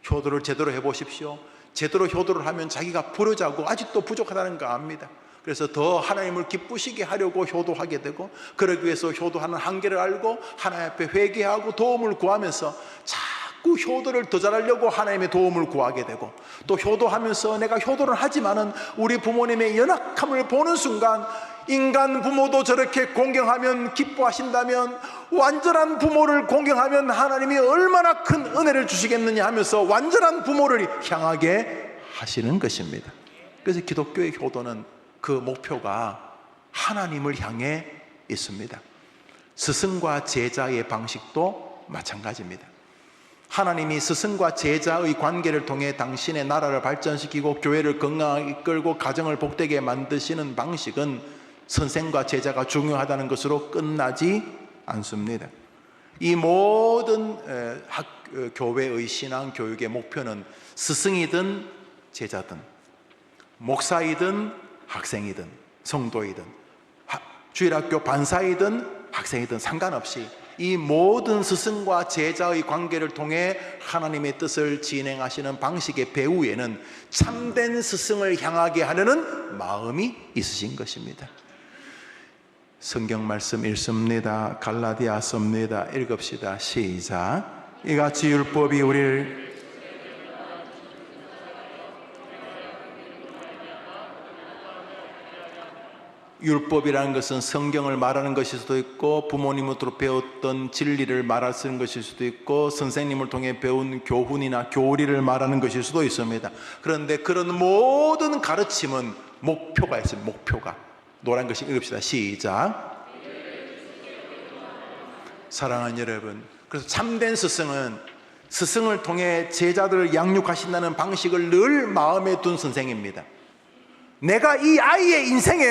효도를 제대로 해보십시오. 제대로 효도를 하면 자기가 불효자고 아직도 부족하다는 거 압니다. 그래서 더 하나님을 기쁘시게 하려고 효도하게 되고, 그러기 위해서 효도하는 한계를 알고 하나님 앞에 회개하고 도움을 구하면서 자꾸 효도를 더 잘하려고 하나님의 도움을 구하게 되고, 또 효도하면서 내가 효도를 하지만은 우리 부모님의 연약함을 보는 순간 인간 부모도 저렇게 공경하면 기뻐하신다면 완전한 부모를 공경하면 하나님이 얼마나 큰 은혜를 주시겠느냐 하면서 완전한 부모를 향하게 하시는 것입니다. 그래서 기독교의 효도는 그 목표가 하나님을 향해 있습니다. 스승과 제자의 방식도 마찬가지입니다. 하나님이 스승과 제자의 관계를 통해 당신의 나라를 발전시키고 교회를 건강하게 이끌고 가정을 복되게 만드시는 방식은 선생과 제자가 중요하다는 것으로 끝나지 않습니다. 이 모든 교회의 신앙 교육의 목표는 스승이든 제자든 목사이든 학생이든 성도이든 주일학교 반사이든 학생이든 상관없이 이 모든 스승과 제자의 관계를 통해 하나님의 뜻을 진행하시는 방식의 배후에는 참된 스승을 향하게 하려는 마음이 있으신 것입니다. 성경 말씀 읽습니다. 갈라디아서입니다. 읽읍시다. 시작. 이같이 율법이 우리를 율법이라는 것은 성경을 말하는 것일 수도 있고 부모님으로부터 배웠던 진리를 말하는 것일 수도 있고 선생님을 통해 배운 교훈이나 교리를 말하는 것일 수도 있습니다. 그런데 그런 모든 가르침은 목표가 있어요. 목표가. 노란 글씨 읽읍시다. 시작. 사랑하는 여러분, 그래서 참된 스승은 스승을 통해 제자들을 양육하신다는 방식을 늘 마음에 둔 선생입니다. 내가 이 아이의 인생에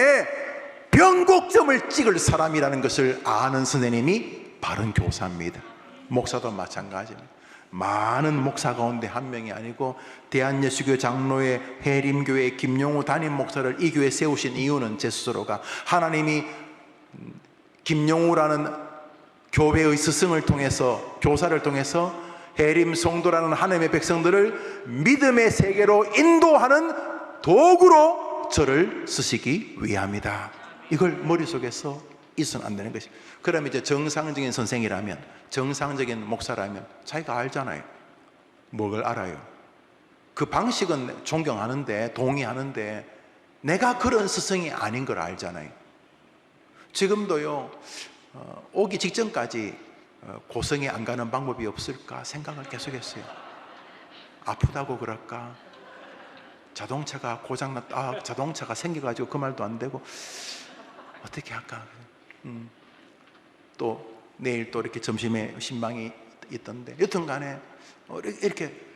변곡점을 찍을 사람이라는 것을 아는 선생님이 바른 교사입니다. 목사도 마찬가지입니다. 많은 목사 가운데 한 명이 아니고 대한예수교 장로회 해림교회 김용우 담임 목사를 이 교회에 세우신 이유는 제 스스로가 하나님이 김용우라는 교회의 스승을 통해서 교사를 통해서 해림 성도라는 하나님의 백성들을 믿음의 세계로 인도하는 도구로 저를 쓰시기 위함이다. 이걸 머릿속에서 있어는 안 되는 것이. 그러면 이제 정상적인 선생이라면, 정상적인 목사라면 자기가 알잖아요. 뭘 알아요? 그 방식은 존경하는데, 동의하는데 내가 그런 스승이 아닌 걸 알잖아요. 지금도요, 오기 직전까지 고성에 안 가는 방법이 없을까 생각을 계속했어요. 아프다고 그럴까? 자동차가 고장났다, 자동차가 생겨가지고 그 말도 안 되고 어떻게 할까? 또 내일 또 이렇게 점심에 신방이 있던데, 여튼 간에 이렇게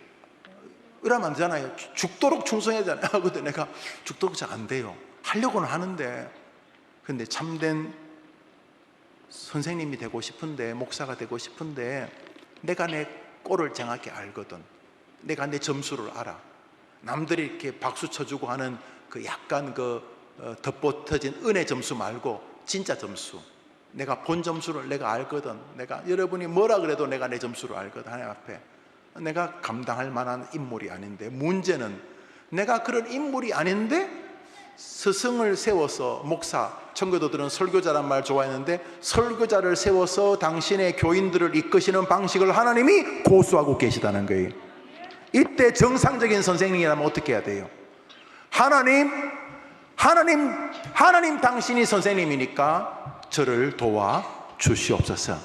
이러면 안 되잖아요. 죽도록 충성해야 되잖아요. 근데 내가 죽도록 잘 안 돼요. 하려고는 하는데, 근데 참된 선생님이 되고 싶은데, 목사가 되고 싶은데, 내가 내 꼴을 정확히 알거든. 내가 내 점수를 알아. 남들이 이렇게 박수 쳐주고 하는 그 약간 덧붙어진 은혜 점수 말고 진짜 점수, 내가 본 점수를 내가 알거든. 내가, 여러분이 뭐라 그래도 내가 내 점수를 알거든. 하나님 앞에 내가 감당할 만한 인물이 아닌데, 문제는 내가 그런 인물이 아닌데 스승을 세워서, 목사, 청교도들은 설교자란 말 좋아했는데 설교자를 세워서 당신의 교인들을 이끄시는 방식을 하나님이 고수하고 계시다는 거예요. 이때 정상적인 선생님이라면 어떻게 해야 돼요? 하나님 당신이 선생님이니까 저를 도와 주시옵소서.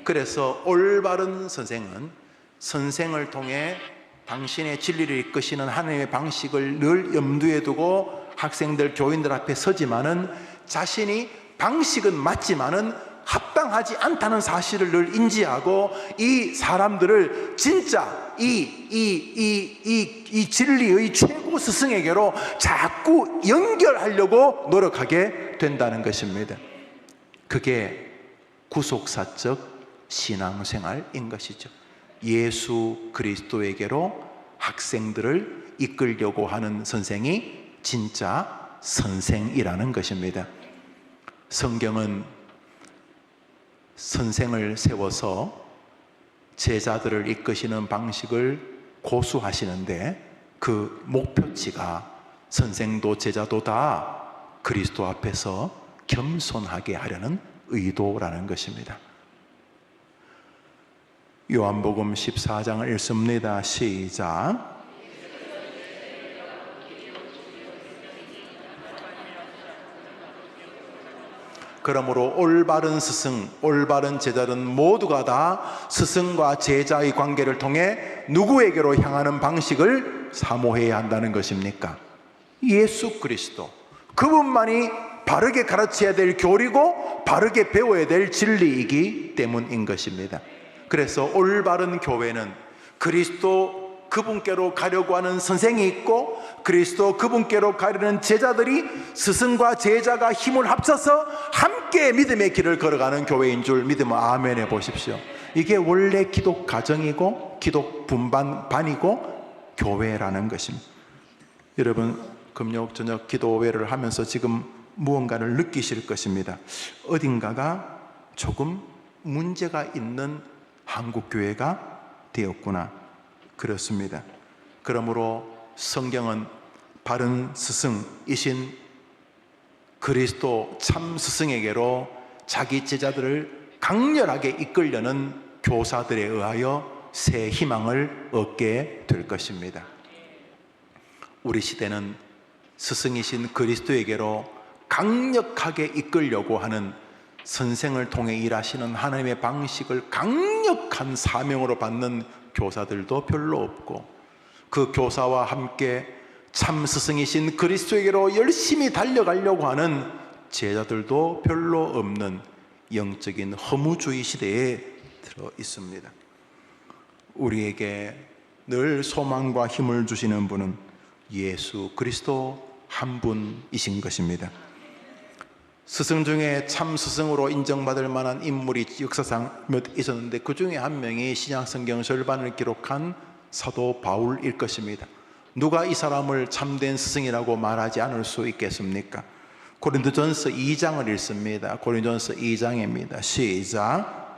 그래서 올바른 선생은 선생을 통해 당신의 진리를 이끄시는 하나님의 방식을 늘 염두에 두고 학생들, 교인들 앞에 서지만은 자신이 방식은 맞지만은 합당하지 않다는 사실을 늘 인지하고, 이 사람들을 진짜 이 진리의 최고 스승에게로 자꾸 연결하려고 노력하게 된다는 것입니다. 그게 구속사적 신앙생활인 것이죠. 예수 그리스도에게로 학생들을 이끌려고 하는 선생이 진짜 선생이라는 것입니다. 성경은 선생을 세워서 제자들을 이끄시는 방식을 고수하시는데, 그 목표치가 선생도 제자도 다 그리스도 앞에서 겸손하게 하려는 의도라는 것입니다. 요한복음 14장을 읽습니다. 시작. 그러므로 올바른 스승, 올바른 제자는 모두가 다 스승과 제자의 관계를 통해 누구에게로 향하는 방식을 사모해야 한다는 것입니까? 예수 그리스도, 그분만이 바르게 가르쳐야 될 교리고 바르게 배워야 될 진리이기 때문인 것입니다. 그래서 올바른 교회는 그리스도 그분께로 가려고 하는 선생이 있고, 그리스도 그분께로 가려는 제자들이, 스승과 제자가 힘을 합쳐서 함께 믿음의 길을 걸어가는 교회인 줄 믿으면 아멘 해보십시오. 이게 원래 기독 가정이고 기독 분반반이고 교회라는 것입니다. 여러분, 금요 저녁 기도회를 하면서 지금 무언가를 느끼실 것입니다. 어딘가가 조금 문제가 있는 한국교회가 되었구나. 그렇습니다. 그러므로 성경은 바른 스승이신 그리스도 참 스승에게로 자기 제자들을 강렬하게 이끌려는 교사들에 의하여 새 희망을 얻게 될 것입니다. 우리 시대는 스승이신 그리스도에게로 강력하게 이끌려고 하는, 선생을 통해 일하시는 하나님의 방식을 강력한 사명으로 받는 교사들도 별로 없고, 그 교사와 함께 참 스승이신 그리스도에게로 열심히 달려가려고 하는 제자들도 별로 없는 영적인 허무주의 시대에 들어 있습니다. 우리에게 늘 소망과 힘을 주시는 분은 예수 그리스도 한 분이신 것입니다. 스승 중에 참 스승으로 인정받을 만한 인물이 역사상 몇 있었는데, 그 중에 한 명이 신약성경 절반을 기록한 사도 바울일 것입니다. 누가 이 사람을 참된 스승이라고 말하지 않을 수 있겠습니까? 고린도전서 2장을 읽습니다. 고린도전서 2장입니다. 시작.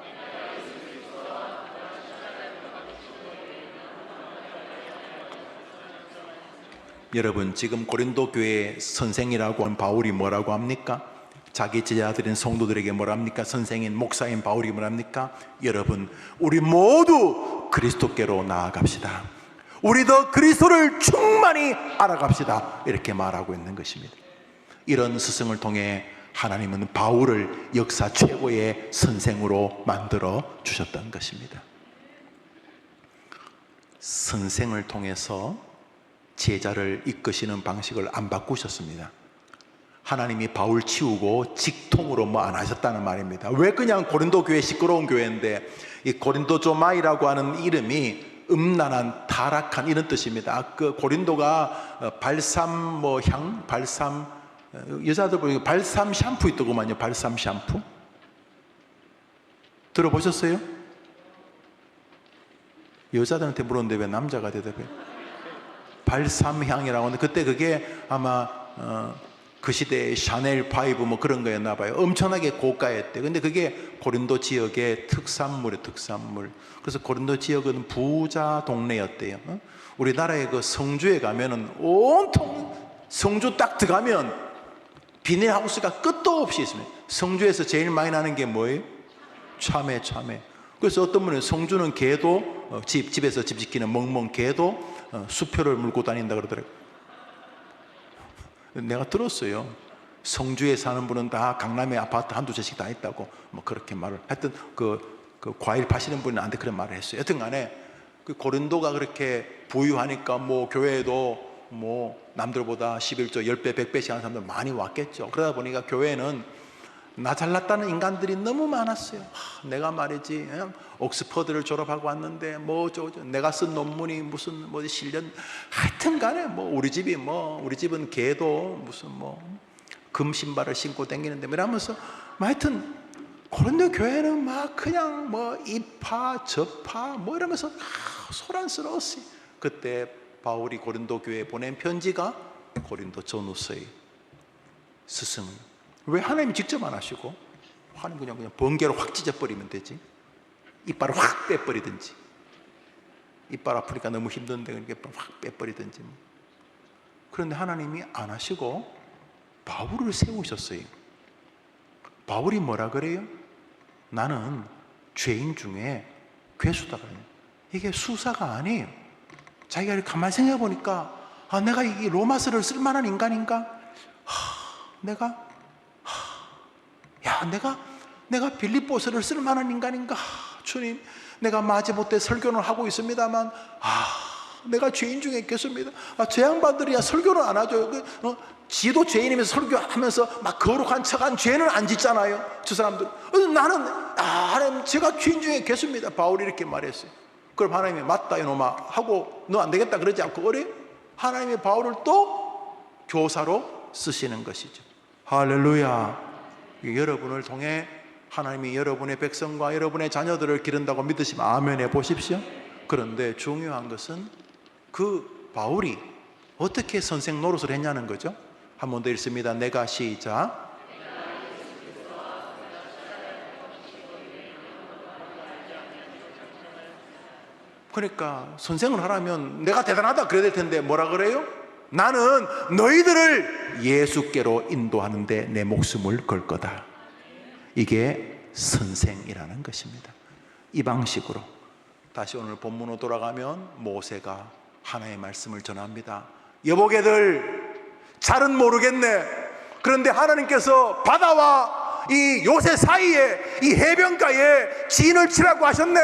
여러분, 지금 고린도 교회의 선생이라고 하는 바울이 뭐라고 합니까? 자기 제자들인 성도들에게 뭐랍니까? 선생인 목사인 바울이 뭐랍니까? 여러분, 우리 모두 그리스도께로 나아갑시다. 우리도 그리스도를 충만히 알아갑시다. 이렇게 말하고 있는 것입니다. 이런 스승을 통해 하나님은 바울을 역사 최고의 선생으로 만들어 주셨던 것입니다. 선생을 통해서 제자를 이끄시는 방식을 안 바꾸셨습니다. 하나님이 바울 치우고 직통으로 뭐 안 하셨다는 말입니다. 왜 그냥 고린도 교회 시끄러운 교회인데, 이 고린도조마이라고 하는 이름이 음란한, 타락한 이런 뜻입니다. 그 고린도가 발삼 향, 발삼, 여자들 보니까 발삼 샴푸 있더구만요. 발삼 샴푸 들어보셨어요? 여자들한테 물었는데 왜 남자가 대답해요? 발삼 향이라고 하는데, 그때 그게 아마 그 시대의 샤넬 5 뭐 그런 거였나 봐요. 엄청나게 고가였대. 근데 그게 고린도 지역의 특산물이에요, 특산물. 그래서 고린도 지역은 부자 동네였대요. 우리나라의 그 성주에 가면은 온통 성주 딱 들어가면 비닐하우스가 끝도 없이 있습니다. 성주에서 제일 많이 나는 게 뭐예요? 참외. 그래서 어떤 분은 성주는 개도 집에서 집 지키는 멍멍 개도 수표를 물고 다닌다 그러더라고요. 내가 들었어요. 성주에 사는 분은 다 강남에 아파트 한두 채씩 다 있다고 뭐 그렇게 말을. 하여튼 그 과일 파시는 분이 나한테 그런 말을 했어요. 여튼 간에 그 고린도가 그렇게 부유하니까 뭐 교회에도 뭐 남들보다 11조 10배 100배씩 하는 사람들 많이 왔겠죠. 그러다 보니까 교회는 나 잘났다는 인간들이 너무 많았어요. 내가 말이지 옥스퍼드를 졸업하고 왔는데 뭐 내가 쓴 논문이 무슨 뭐 실련, 하여튼간에 뭐 우리 집은 개도 무슨 뭐 금 신발을 신고 다니는데 뭐 이러면서 하여튼 고린도 교회는 막 그냥 뭐 이파 저파 뭐 이러면서 소란스러웠어요. 그때 바울이 고린도 교회에 보낸 편지가 고린도 전후서의 스승. 왜 하나님이 직접 안 하시고 하나님 그냥 번개로 확 찢어버리면 되지? 이빨을 확 빼버리든지, 이빨 아프니까 너무 힘든데 이빨 확 빼버리든지. 그런데 하나님이 안 하시고 바울을 세우셨어요. 바울이 뭐라 그래요? 나는 죄인 중에 괴수다 그래요. 이게 수사가 아니에요. 자기가 가만히 생각해 보니까 내가 이 로마서를 쓸만한 인간인가? 내가 빌립보서를 쓸만한 인간인가? 주님, 내가 마지못해 설교를 하고 있습니다만 내가 죄인 중에 괴수입니다. 저 양반들이야 설교를 안 하죠. 지도 죄인이면서 설교하면서 막 거룩한 척한 죄는 안 짓잖아요, 저 사람들. 나는 하나님, 제가 죄인 중에 괴수입니다. 바울이 이렇게 말했어요. 그럼 하나님이 맞다 이놈아 하고 너 안 되겠다 그러지 않고 그래? 하나님이 바울을 또 교사로 쓰시는 것이죠. 할렐루야. 여러분을 통해 하나님이 여러분의 백성과 여러분의 자녀들을 기른다고 믿으시면 아멘 해 보십시오. 그런데 중요한 것은 그 바울이 어떻게 선생 노릇을 했냐는 거죠. 한 번 더 읽습니다. 내가 시작. 그러니까 선생을 하라면 내가 대단하다 그래야 될 텐데 뭐라 그래요? 나는 너희들을 예수께로 인도하는데 내 목숨을 걸 거다. 이게 선생이라는 것입니다. 이 방식으로 다시 오늘 본문으로 돌아가면 모세가 하나의 말씀을 전합니다. 여보게들, 잘은 모르겠네. 그런데 하나님께서 바다와 이 요새 사이에 이 해변가에 진을 치라고 하셨네.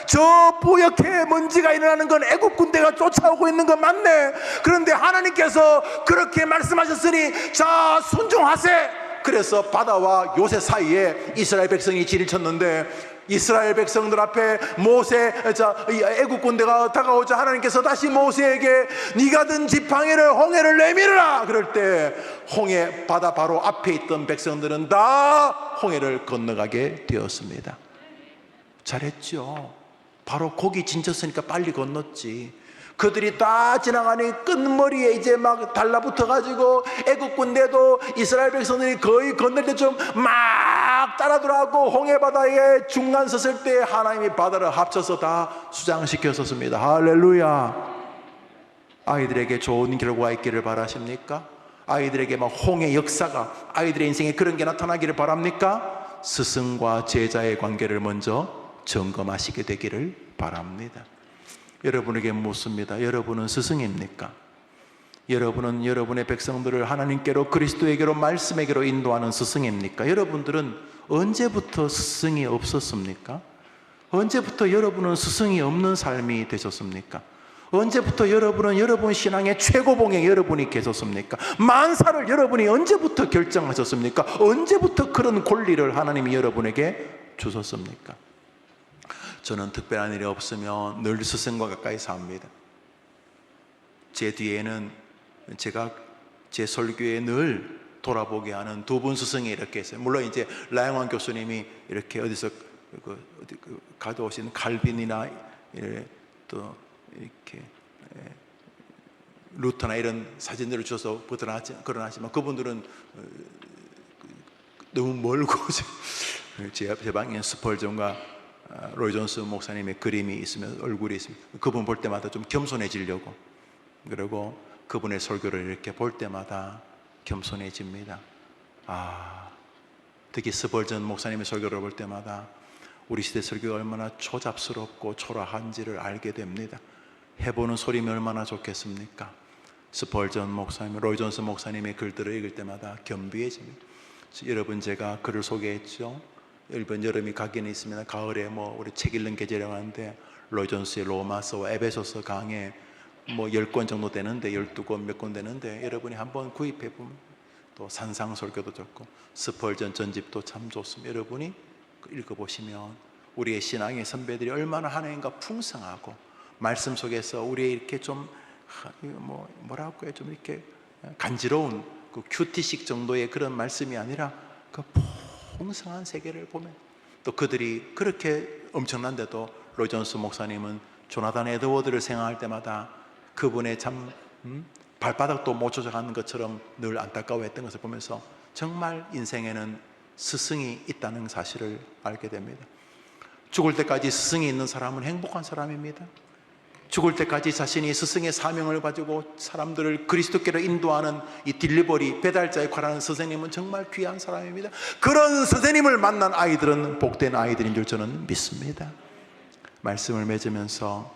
저 뿌옇게 먼지가 일어나는 건 애국 군대가 쫓아오고 있는 건 맞네. 그런데 하나님께서 그렇게 말씀하셨으니 자 순종하세. 그래서 바다와 요새 사이에 이스라엘 백성이 진을 쳤는데, 이스라엘 백성들 앞에 애국 군대가 다가오자 하나님께서 다시 모세에게 네가 든 지팡이를 홍해를 내밀어라. 그럴 때 홍해 바다 바로 앞에 있던 백성들은 다 홍해를 건너가게 되었습니다. 잘했죠. 바로 고기 진쳤으니까 빨리 건넜지. 그들이 다 지나가니 끝머리에 이제 막 달라붙어 가지고 애국 군대도 이스라엘 백성들이 거의 건널 때쯤 막 따라 들어가고 홍해 바다에 중간 섰을 때 하나님이 바다를 합쳐서 다 수장시켰었습니다. 할렐루야. 아이들에게 좋은 결과가 있기를 바라십니까? 아이들에게 막 홍해 역사가, 아이들의 인생에 그런 게 나타나기를 바랍니까? 스승과 제자의 관계를 먼저 점검하시게 되기를 바랍니다. 여러분에게 묻습니다. 여러분은 스승입니까? 여러분은 여러분의 백성들을 하나님께로, 그리스도에게로, 말씀에게로 인도하는 스승입니까? 여러분들은 언제부터 스승이 없었습니까? 언제부터 여러분은 스승이 없는 삶이 되셨습니까? 언제부터 여러분은 여러분 신앙의 최고봉에 여러분이 계셨습니까? 만사를 여러분이 언제부터 결정하셨습니까? 언제부터 그런 권리를 하나님이 여러분에게 주셨습니까? 저는 특별한 일이 없으면 늘 스승과 가까이 삽니다. 제 뒤에는 제가 제 설교에 늘 돌아보게 하는 두 분 스승이 이렇게 있어요. 물론 이제 라영환 교수님이 이렇게 어디서 가져오신 칼빈이나 또 이렇게 루터나 이런 사진들을 줘서 그러나지만 그분들은 너무 멀고 제 방에 스펄전과 로이 존스 목사님의 그림이 있으면, 얼굴이 있으면 그분 볼 때마다 좀 겸손해지려고, 그리고 그분의 설교를 이렇게 볼 때마다 겸손해집니다. 특히 스펄전 목사님의 설교를 볼 때마다 우리 시대 설교가 얼마나 초잡스럽고 초라한지를 알게 됩니다. 해보는 소리면 얼마나 좋겠습니까? 스펄전 목사님, 로이 존스 목사님의 글들을 읽을 때마다 겸비해집니다. 여러분, 제가 글을 소개했죠. 이번 여름이 가기는 있으면 가을에 우리 책 읽는 계절이라고 하는데, 로이 존스의 로마서와 에베소서 강에 10권 정도 되는데, 12권 몇 권 되는데, 여러분이 한번 구입해 보면, 또 산상설교도 좋고 스펄전 전집도 참 좋습니다. 여러분이 읽어보시면 우리의 신앙의 선배들이 얼마나 하나님과 풍성하고, 말씀 속에서 우리의 이렇게 좀 뭐라고 해요, 좀 이렇게 간지러운 그 큐티식 정도의 그런 말씀이 아니라 그 풍성한 세계를 보면, 또 그들이 그렇게 엄청난데도 로이 존스 목사님은 조나단 에드워드를 생각할 때마다 그분의 참 발바닥도 못 조작하는 것처럼 늘 안타까워했던 것을 보면서 정말 인생에는 스승이 있다는 사실을 알게 됩니다. 죽을 때까지 스승이 있는 사람은 행복한 사람입니다. 죽을 때까지 자신이 스승의 사명을 가지고 사람들을 그리스도께로 인도하는 이 딜리버리, 배달자의 관하는 선생님은 정말 귀한 사람입니다. 그런 선생님을 만난 아이들은 복된 아이들인 줄 저는 믿습니다. 말씀을 맺으면서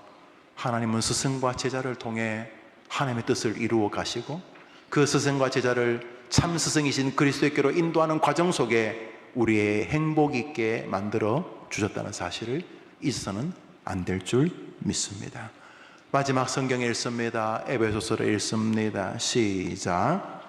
하나님은 스승과 제자를 통해 하나님의 뜻을 이루어 가시고, 그 스승과 제자를 참 스승이신 그리스도께로 인도하는 과정 속에 우리의 행복 있게 만들어 주셨다는 사실을 잊어서는 안 될 줄 믿습니다. 마지막 성경 읽습니다. 에베소서를 읽습니다. 시작.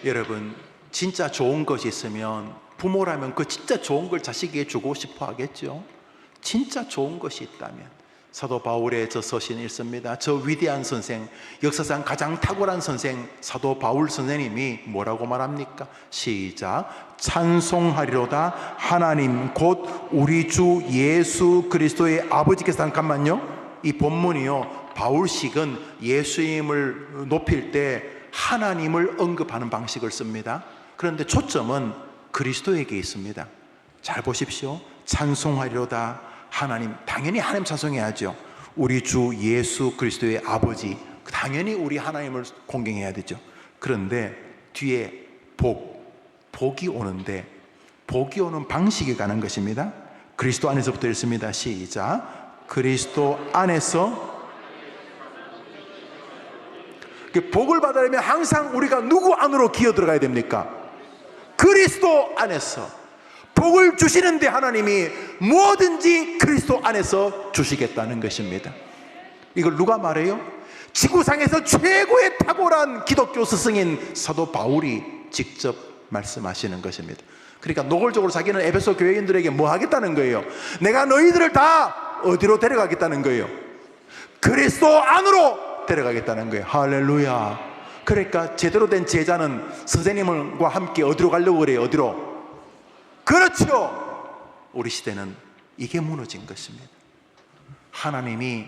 여러분, 진짜 좋은 것이 있으면 부모라면 그 진짜 좋은 걸 자식에게 주고 싶어 하겠죠. 진짜 좋은 것이 있다면. 사도 바울의 저 서신 읽습니다. 저 위대한 선생, 역사상 가장 탁월한 선생 사도 바울 선생님이 뭐라고 말합니까? 시작. 찬송하리로다 하나님 곧 우리 주 예수 그리스도의 아버지께서. 잠깐만요, 이 본문이요, 바울식은 예수님을 높일 때 하나님을 언급하는 방식을 씁니다. 그런데 초점은 그리스도에게 있습니다. 잘 보십시오. 찬송하리로다 하나님, 당연히 하나님 찬송해야죠. 우리 주 예수 그리스도의 아버지, 당연히 우리 하나님을 공경해야 되죠. 그런데 뒤에 복이 오는데, 복이 오는 방식이 가는 것입니다. 그리스도 안에서부터 읽습니다. 시작. 그리스도 안에서. 복을 받으려면 항상 우리가 누구 안으로 기어 들어가야 됩니까? 그리스도 안에서. 복을 주시는데 하나님이 뭐든지 그리스도 안에서 주시겠다는 것입니다. 이걸 누가 말해요? 지구상에서 최고의 탁월한 기독교 스승인 사도 바울이 직접 말씀하시는 것입니다. 그러니까 노골적으로 자기는 에베소 교회인들에게 뭐 하겠다는 거예요? 내가 너희들을 다 어디로 데려가겠다는 거예요? 그리스도 안으로 데려가겠다는 거예요. 할렐루야. 그러니까 제대로 된 제자는 선생님과 함께 어디로 가려고 그래요? 어디로? 그렇죠. 우리 시대는 이게 무너진 것입니다. 하나님이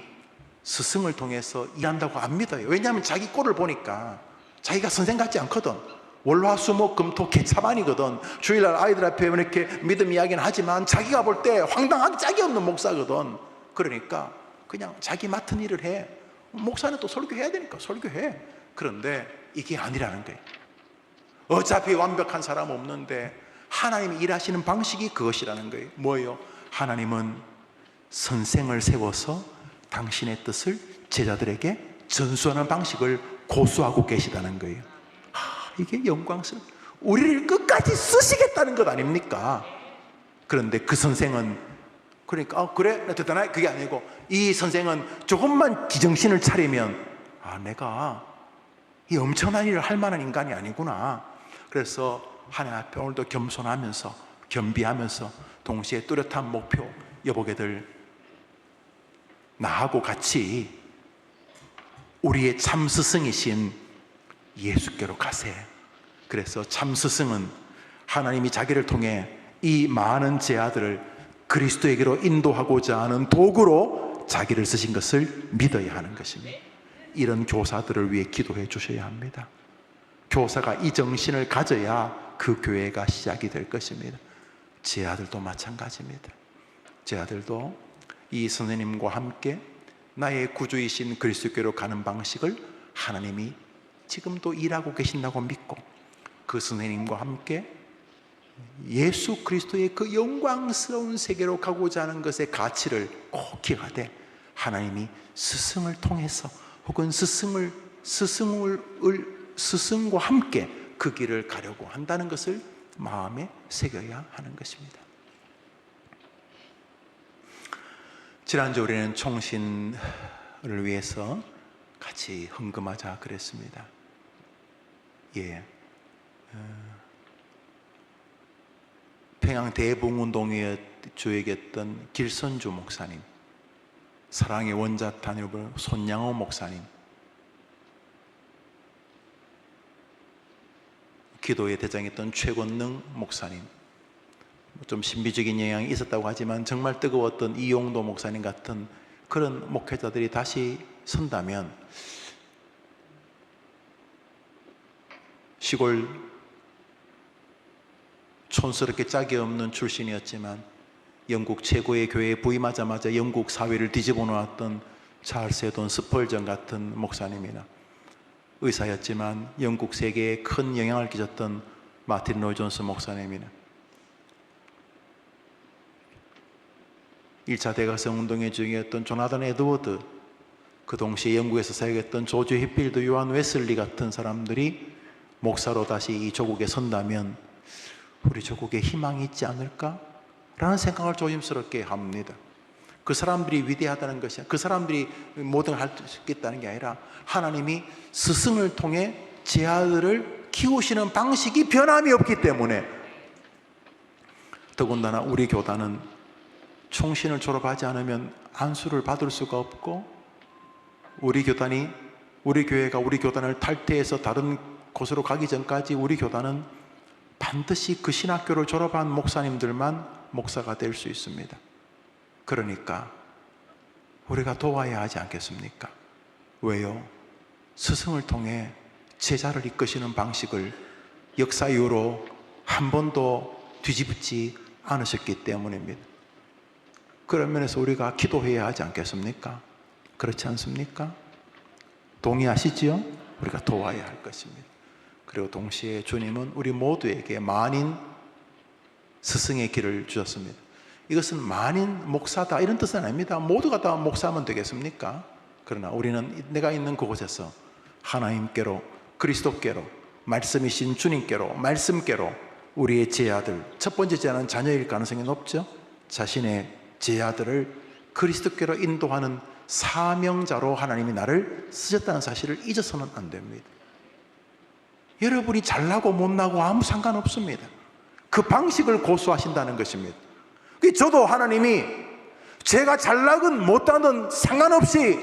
스승을 통해서 일한다고 안 믿어요. 왜냐하면 자기 꼴을 보니까 자기가 선생 같지 않거든. 월화수목금토 개차반이거든. 주일날 아이들 앞에 이렇게 믿음 이야기는 하지만 자기가 볼 때 황당하게 짝이 없는 목사거든. 그러니까 그냥 자기 맡은 일을 해. 목사는 또 설교해야 되니까 설교해. 그런데 이게 아니라는 거예요. 어차피 완벽한 사람 없는데 하나님이 일하시는 방식이 그것이라는 거예요. 뭐예요? 하나님은 선생을 세워서 당신의 뜻을 제자들에게 전수하는 방식을 고수하고 계시다는 거예요. 이게 영광스러워. 우리를 끝까지 쓰시겠다는 것 아닙니까? 그런데 그 선생은 그러니까 그래 나 대단해 그게 아니고, 이 선생은 조금만 지정신을 차리면 내가 이 엄청난 일을 할 만한 인간이 아니구나. 그래서 하나님 앞에 오늘도 겸손하면서 겸비하면서 동시에 뚜렷한 목표, 여보게들 나하고 같이 우리의 참 스승이신 예수께로 가세. 그래서 참 스승은 하나님이 자기를 통해 이 많은 제 아들을 그리스도에게로 인도하고자 하는 도구로 자기를 쓰신 것을 믿어야 하는 것입니다. 이런 교사들을 위해 기도해 주셔야 합니다. 교사가 이 정신을 가져야 그 교회가 시작이 될 것입니다. 제 아들도 마찬가지입니다. 제 아들도 이 선생님과 함께 나의 구주이신 그리스도께로 가는 방식을 하나님이 지금도 일하고 계신다고 믿고, 그 선생님과 함께 예수 그리스도의 그 영광스러운 세계로 가고자 하는 것의 가치를 꼭 기억하되, 하나님이 스승을 통해서 혹은 스승과 함께 그 길을 가려고 한다는 것을 마음에 새겨야 하는 것입니다. 지난주 우리는 총신을 위해서 같이 헌금하자 그랬습니다. 평양 대붕운동회 주역이었던 길선주 목사님, 사랑의 원자탄 여러분 손양호 목사님, 기도의 대장이었던 최권능 목사님, 좀 신비적인 영향이 있었다고 하지만 정말 뜨거웠던 이용도 목사님 같은 그런 목회자들이 다시 선다면, 시골 촌스럽게 짝이 없는 출신이었지만 영국 최고의 교회에 부임하자마자 영국 사회를 뒤집어 놓았던 찰스 헤돈 스펄전 같은 목사님이나, 의사였지만 영국 세계에 큰 영향을 끼쳤던 마틴 로이 존스 목사님이나, 1차 대각성 운동의 중이었던 조나단 에드워드, 그 동시에 영국에서 사역했던 조지 휘필드, 요한 웨슬리 같은 사람들이 목사로 다시 이 조국에 선다면 우리 조국에 희망이 있지 않을까? 라는 생각을 조심스럽게 합니다. 그 사람들이 위대하다는 것이, 그 사람들이 모든 걸 할 수 있겠다는 게 아니라 하나님이 스승을 통해 제 아들을 키우시는 방식이 변함이 없기 때문에, 더군다나 우리 교단은 총신을 졸업하지 않으면 안수를 받을 수가 없고, 우리 교회가 우리 교단을 탈퇴해서 다른 곳으로 가기 전까지 우리 교단은 반드시 그 신학교를 졸업한 목사님들만 목사가 될 수 있습니다. 그러니까 우리가 도와야 하지 않겠습니까? 왜요? 스승을 통해 제자를 이끄시는 방식을 역사 이후로 한 번도 뒤집지 않으셨기 때문입니다. 그런 면에서 우리가 기도해야 하지 않겠습니까? 그렇지 않습니까? 동의하시지요? 우리가 도와야 할 것입니다. 그리고 동시에 주님은 우리 모두에게 만인 스승의 길을 주셨습니다. 이것은 만인 목사다 이런 뜻은 아닙니다. 모두가 다 목사하면 되겠습니까? 그러나 우리는 내가 있는 그곳에서 하나님께로, 그리스도께로, 말씀이신 주님께로, 말씀께로 우리의 제아들, 첫 번째 제아는 자녀일 가능성이 높죠. 자신의 제아들을 그리스도께로 인도하는 사명자로 하나님이 나를 쓰셨다는 사실을 잊어서는 안 됩니다. 여러분이 잘나고 못나고 아무 상관없습니다. 그 방식을 고수하신다는 것입니다. 저도 하나님이 제가 잘나건 못나건 상관없이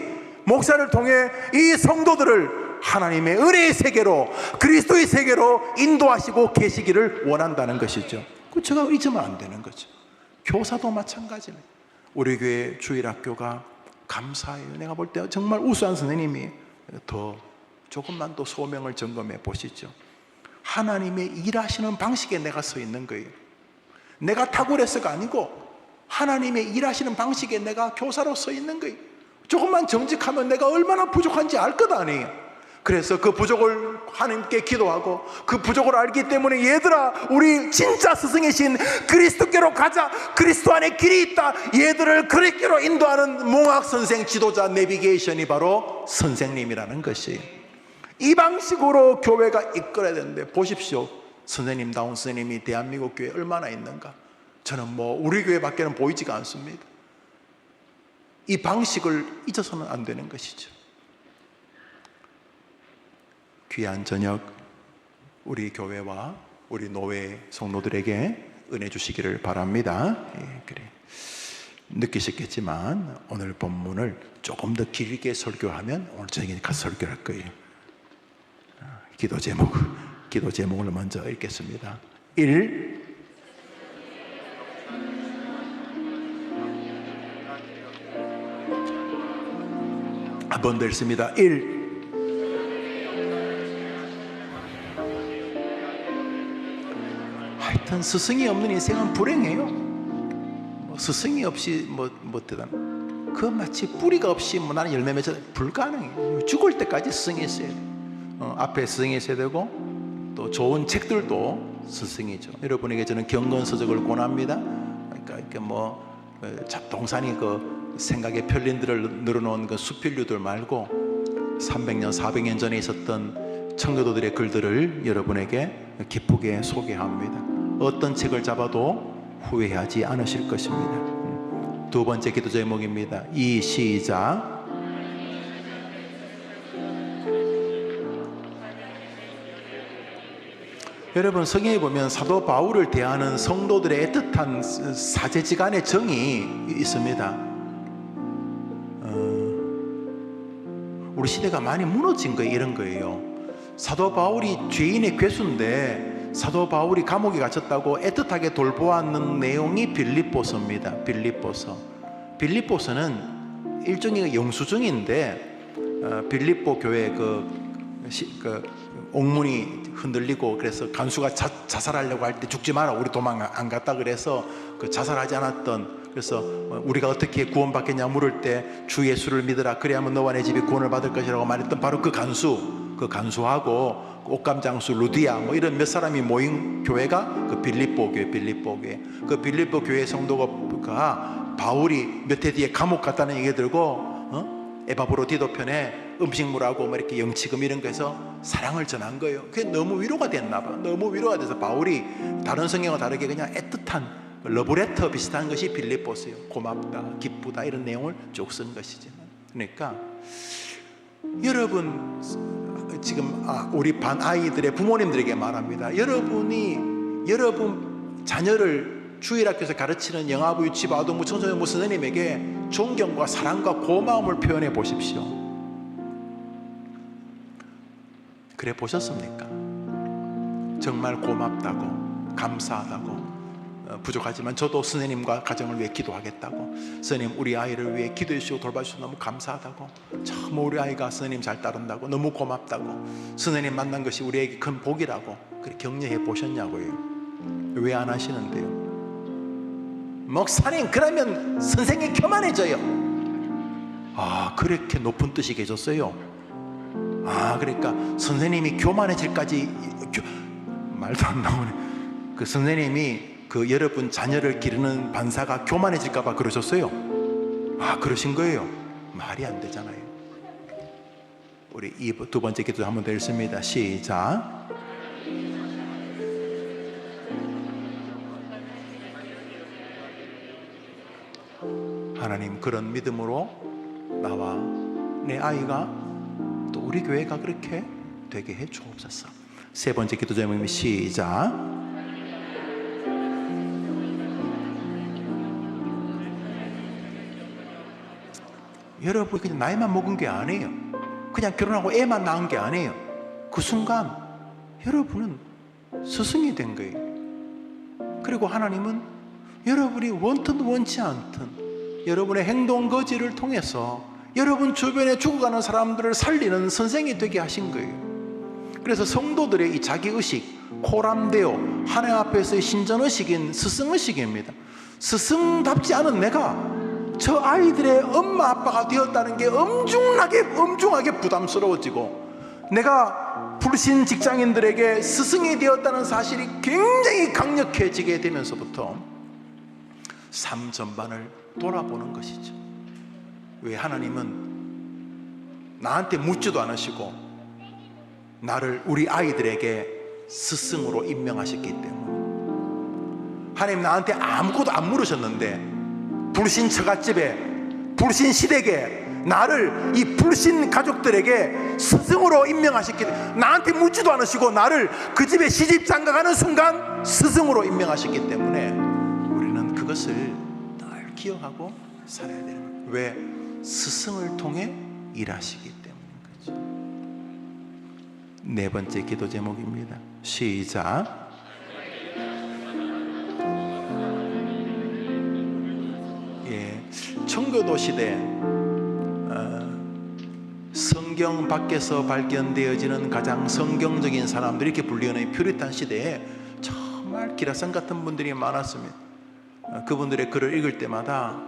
목사를 통해 이 성도들을 하나님의 은혜의 세계로, 그리스도의 세계로 인도하시고 계시기를 원한다는 것이죠. 제가 잊으면 안 되는 거죠. 교사도 마찬가지입니다. 우리 교회 주일학교가 감사해요. 내가 볼 때 정말 우수한 선생님이 더 조금만 더 소명을 점검해 보시죠. 하나님의 일하시는 방식에 내가 서 있는 거예요. 내가 탁월해서가 아니고 하나님의 일하시는 방식에 내가 교사로 서 있는 거예요. 조금만 정직하면 내가 얼마나 부족한지 알 것 아니에요. 그래서 그 부족을 하나님께 기도하고 그 부족을 알기 때문에 얘들아 우리 진짜 스승이신 그리스도께로 가자, 그리스도 안에 길이 있다, 얘들을 그리스도로 인도하는 몽학 선생, 지도자, 내비게이션이 바로 선생님이라는 것이, 이 방식으로 교회가 이끌어야 되는데 보십시오. 선생님다운 선생님이 대한민국 교회에 얼마나 있는가. 저는 우리 교회밖에는 보이지가 않습니다. 이 방식을 잊어서는 안 되는 것이죠. 귀한 저녁, 우리 교회와 우리 노회 성도들에게 은혜 주시기를 바랍니다. 그래. 느끼셨겠지만 오늘 본문을 조금 더 길게 설교하면 오늘 저녁에 가서 설교할 거예요. 기도 제목을 먼저 읽겠습니다. 1. 한 번 더 읽습니다. 1. 하여튼 스승이 없는 인생은 불행해요. 스승이 없이 대단. 그 마치 뿌리가 없이 나는 열매 맺어 불가능해요. 죽을 때까지 스승이 있어야 돼요. 앞에 스승이 있어야 되고 또 좋은 책들도 스승이죠. 여러분에게 저는 경건서적을 권합니다. 그러니까 동산이 그 생각의 편린들을 늘어놓은 그 수필류들 말고 300년 400년 전에 있었던 청교도들의 글들을 여러분에게 기쁘게 소개합니다. 어떤 책을 잡아도 후회하지 않으실 것입니다. 두 번째 기도 제목입니다. 시작. 여러분, 성경에 보면 사도 바울을 대하는 성도들의 애틋한 사제지간의 정이 있습니다. 우리 시대가 많이 무너진 거 이런 거예요. 사도 바울이 죄인의 괴수인데 사도 바울이 감옥에 갇혔다고 애틋하게 돌보았는 내용이 빌립보서입니다. 빌립보서는 일종의 영수증인데 빌립보 교회 옥문이 흔들리고 그래서 간수가 자살하려고 할 때 죽지 마라, 우리 도망 안 갔다 그래서 자살하지 않았던, 그래서 우리가 어떻게 구원받겠냐 물을 때 주 예수를 믿으라, 그래야만 너와 내 집이 구원을 받을 것이라고 말했던 바로 그 간수하고 옥감장수 루디아 이런 몇 사람이 모인 교회가 그 빌립보 교회. 그 빌립보 교회 성도가 바울이 몇 해 뒤에 감옥 갔다는 얘기 들고 에바브로디도 편에 음식물하고 이렇게 영치금 이런 거에서 사랑을 전한 거예요. 그게 너무 위로가 됐나 봐. 너무 위로가 돼서 바울이 다른 성경과 다르게 그냥 애틋한 러브레터 비슷한 것이 빌립보서예요. 고맙다, 기쁘다 이런 내용을 쭉 쓴 것이죠. 그러니까 여러분 지금 우리 반 아이들의 부모님들에게 말합니다. 여러분 자녀를 주일학교에서 가르치는 영아부, 유치부, 아동부, 청소년부 선생님에게 존경과 사랑과 고마움을 표현해 보십시오. 그래 보셨습니까? 정말 고맙다고, 감사하다고, 부족하지만 저도 선생님과 가정을 위해 기도하겠다고, 선생님 우리 아이를 위해 기도해 주시고 돌봐주셔서 너무 감사하다고, 참 우리 아이가 선생님 잘 따른다고, 너무 고맙다고, 선생님 만난 것이 우리에게 큰 복이라고 그렇게 격려해 보셨냐고요. 왜 안 하시는데요? 목사님 그러면 선생님 교만해져요. 그렇게 높은 뜻이 계셨어요. 그러니까 선생님이 교만해질까지 말도 안 나오네. 그 선생님이 여러분 자녀를 기르는 반사가 교만해질까 봐 그러셨어요. 그러신 거예요. 말이 안 되잖아요. 우리 두 번째 기도 한 번 더 읽습니다. 시작. 하나님, 그런 믿음으로 나와 내 아이가 또 우리 교회가 그렇게 되게 해 주옵소서. 세 번째 기도 제목이 시작. 여러분 그냥 나이만 먹은 게 아니에요. 그냥 결혼하고 애만 낳은 게 아니에요. 그 순간 여러분은 스승이 된 거예요. 그리고 하나님은 여러분이 원든 원치 않든 여러분의 행동 거지를 통해서 여러분 주변에 죽어가는 사람들을 살리는 선생이 되게 하신 거예요. 그래서 성도들의 이 자기의식, 코람데오, 하나님 앞에서의 신전의식인 스승의식입니다. 스승답지 않은 내가 저 아이들의 엄마 아빠가 되었다는 게 엄중하게 부담스러워지고, 내가 불신 직장인들에게 스승이 되었다는 사실이 굉장히 강력해지게 되면서부터 삶 전반을 돌아보는 것이죠. 왜? 하나님은 나한테 묻지도 않으시고 나를 우리 아이들에게 스승으로 임명하셨기 때문에, 하나님 나한테 아무것도 안 물으셨는데 불신 처갓집에, 불신 시댁에 나를 이 불신 가족들에게 스승으로 임명하셨기 때문에, 나한테 묻지도 않으시고 나를 그 집에 시집 장가가는 순간 스승으로 임명하셨기 때문에 우리는 그것을 늘 기억하고 살아야 되는 거예요. 왜? 스승을 통해 일하시기 때문인 거죠. 네 번째 기도 제목입니다. 시작. 청교도 시대 성경 밖에서 발견되어지는 가장 성경적인 사람들, 이렇게 불리는 퓨리탄 시대에 정말 기라성 같은 분들이 많았습니다. 그분들의 글을 읽을 때마다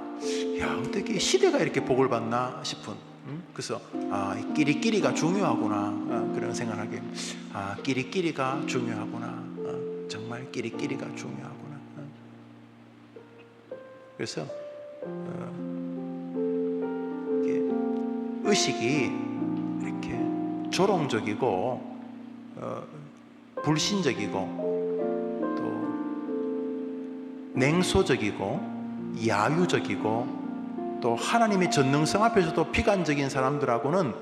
야, 어떻게 시대가 이렇게 복을 받나 싶은, 그래서 끼리끼리가 중요하구나, 그런 생각하게, 끼리끼리가 중요하구나, 정말 끼리끼리가 중요하구나. 그래서 의식이 이렇게 조롱적이고 불신적이고 또 냉소적이고 야유적이고 또 하나님의 전능성 앞에서도 비관적인 사람들하고는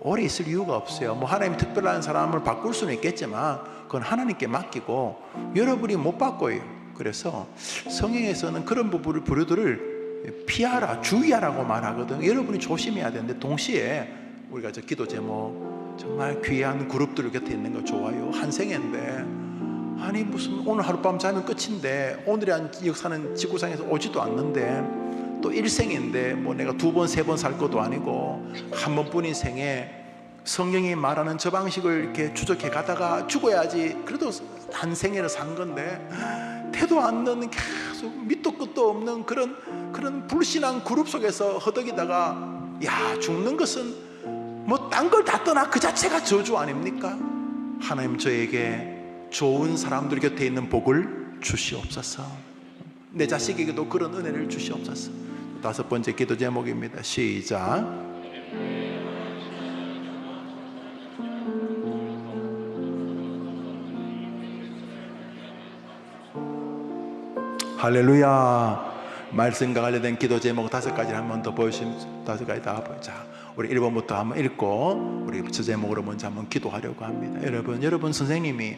오래 있을 이유가 없어요. 뭐 하나님 특별한 사람을 바꿀 수는 있겠지만 그건 하나님께 맡기고 여러분이 못 바꿔요. 그래서 성경에서는 그런 부류들을 피하라, 주의하라고 말하거든. 여러분이 조심해야 되는데, 동시에 우리가 저 기도 제목 정말 귀한 그룹들 곁에 있는 거 좋아요. 한 생애인데, 아니 무슨 오늘 하룻밤 자면 끝인데, 오늘의 역사는 지구상에서 오지도 않는데, 또 일생인데 뭐 내가 2번 3번 살 것도 아니고 한 번뿐인 생에 성경이 말하는 저 방식을 이렇게 추적해 가다가 죽어야지. 그래도 한 생애를 산 건데 태도 안 넣는, 계속 밑도 끝도 없는 그런 불신한 그룹 속에서 허덕이다가, 야, 죽는 것은 뭐 딴 걸 다 떠나 그 자체가 저주 아닙니까? 하나님 저에게 좋은 사람들 곁에 있는 복을 주시옵소서. 내 자식에게도 그런 은혜를 주시옵소서. 5번째 기도 제목입니다. 시작. 할렐루야. 말씀과 관련된 기도 제목 5가지를 한 번 더 보여주시면 5가지 다 보자. 우리 1번부터 한번 읽고 우리 저 제목으로 먼저 한번 기도하려고 합니다. 여러분 선생님이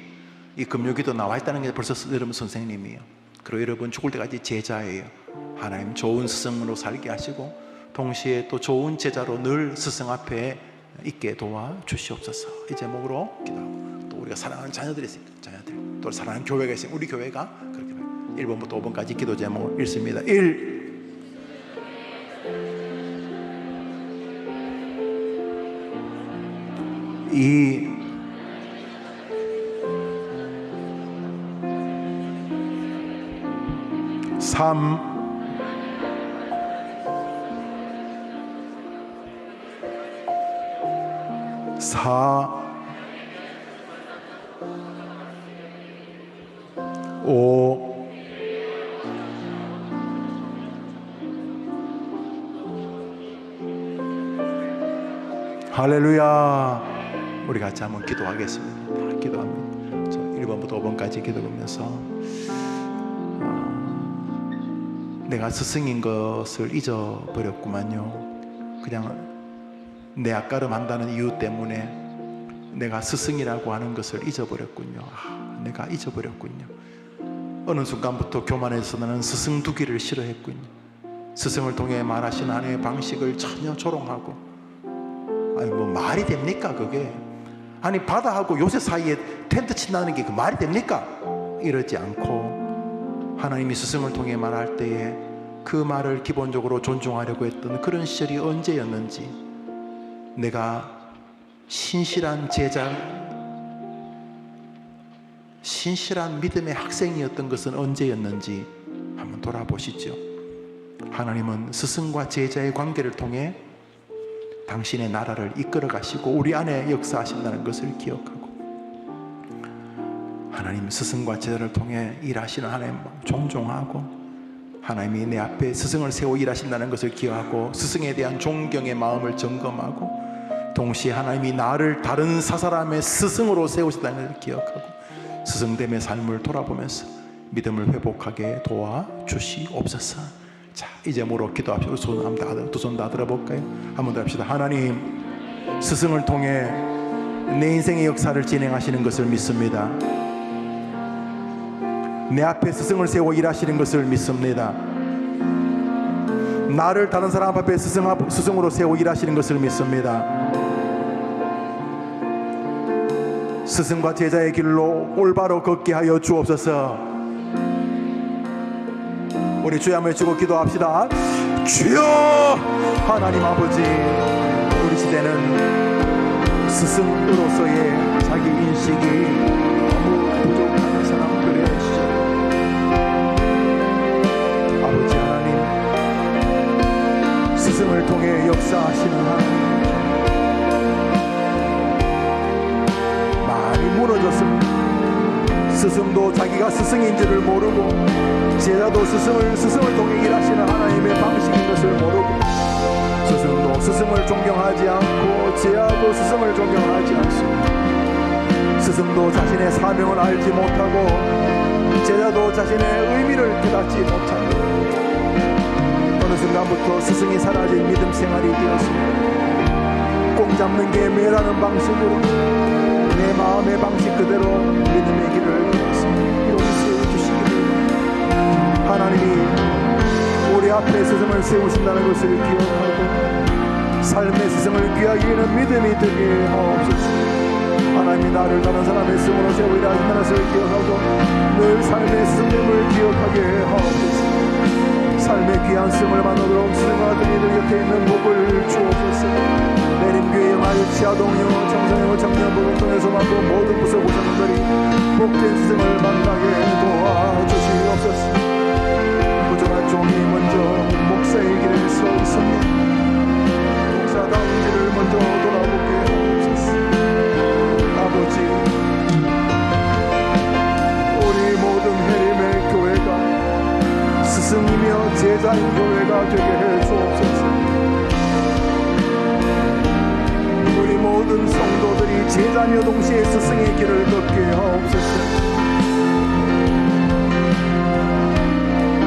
이 금요기도 나와 있다는 게 벌써 여러분 선생님이에요. 그리고 여러분 죽을 때까지 제자예요. 하나님 좋은 스승으로 살게 하시고 동시에 또 좋은 제자로 늘 스승 앞에 있게 도와주시옵소서. 이 제목으로 기도하고, 또 우리가 사랑하는 자녀들이 있습니다. 자녀들, 또 사랑하는 교회가 있습니다. 우리 교회가 그렇게 1번부터 5번까지 기도 제목을 읽습니다. 1. 2. 3. 4. 5. 할렐루야. 우리 같이 한번 기도하겠습니다. 다 기도합니다. 저 1번부터 5번까지 기도하면서 내가 스승인 것을 잊어버렸구만요. 그냥 내 앞가름 한다는 이유 때문에 내가 스승이라고 하는 것을 잊어버렸군요. 내가 잊어버렸군요. 어느 순간부터 교만해서 나는 스승 두기를 싫어했군요. 스승을 통해 말하신 하나님의 방식을 전혀 조롱하고, 아니 뭐 말이 됩니까 그게? 아니 바다하고 요새 사이에 텐트 친다는 게 그 말이 됩니까? 이러지 않고 하나님이 스승을 통해 말할 때에 그 말을 기본적으로 존중하려고 했던 그런 시절이 언제였는지, 내가 신실한 제자, 신실한 믿음의 학생이었던 것은 언제였는지 한번 돌아보시죠. 하나님은 스승과 제자의 관계를 통해 당신의 나라를 이끌어 가시고 우리 안에 역사하신다는 것을 기억하고, 하나님 스승과 제자를 통해 일하시는 하나님 존중하고, 하나님이 내 앞에 스승을 세워 일하신다는 것을 기억하고 스승에 대한 존경의 마음을 점검하고, 동시에 하나님이 나를 다른 사사람의 스승으로 세우신다는 것을 기억하고 스승됨의 삶을 돌아보면서 믿음을 회복하게 도와주시옵소서. 자, 이제 뭐로 기도합시다. 두 손 다 들어볼까요? 한번 더 합시다. 하나님, 스승을 통해 내 인생의 역사를 진행하시는 것을 믿습니다. 내 앞에 스승을 세워 일하시는 것을 믿습니다. 나를 다른 사람 앞에 스승으로 세워 일하시는 것을 믿습니다. 스승과 제자의 길로 올바로 걷게 하여 주옵소서. 우리 주여 한번 외치고 기도합시다. 주여! 하나님 아버지, 우리 시대는 스승으로서의 자기 인식이 너무 부족한 사람들의 시절, 아버지 하나님, 스승을 통해 역사하시는 하나님, 많이 무너졌습니다. 스승도 자기가 스승인지를 모르고, 제자도 스승을 통해 일하시는 하나님의 방식인 것을 모르고, 스승도 스승을 존경하지 않고 제자도 스승을 존경하지 않습니다. 스승도 자신의 사명을 알지 못하고 제자도 자신의 의미를 깨닫지 못합니다. 어느 순간부터 스승이 사라진 믿음 생활이 되었습니다. 꼭 잡는 게 매라는 방식으로 내 마음의 방식 그대로 믿음의 길을 걸었습니다. 용서해 주시기를 하나님이 우리 앞에 스승을 세우신다는 것을 기억하고 삶의 스승을 귀하게 여기는 믿음이 되게 하옵소서. 하나님이 나를 다른 사람의 스승으로 세워 일하신다는 것을 기억하고 늘 삶의 스승됨을 기억하게 하옵소서. 삶의 귀한 스승을 만나도록 스승과 아들이들 곁에 있는 복을 주옵소서. 내림교회 영화유 치아동요 청소년부 청년부를 통해서 만든 모든 부서 구성원들이 복된 스승을 만나게 도와주시옵소서. 부족한 종이 먼저 목사의 길에 서 있습니다. 목사다운 길을 먼저 돌아보게 하옵소서. 아버지, 우리 모든 해림의 교회가 스승이며 제자인 교회가 되게 해 주옵소서. 우리 모든 성도들이 제자며 동시에 스승의 길을 걷게 하옵소서.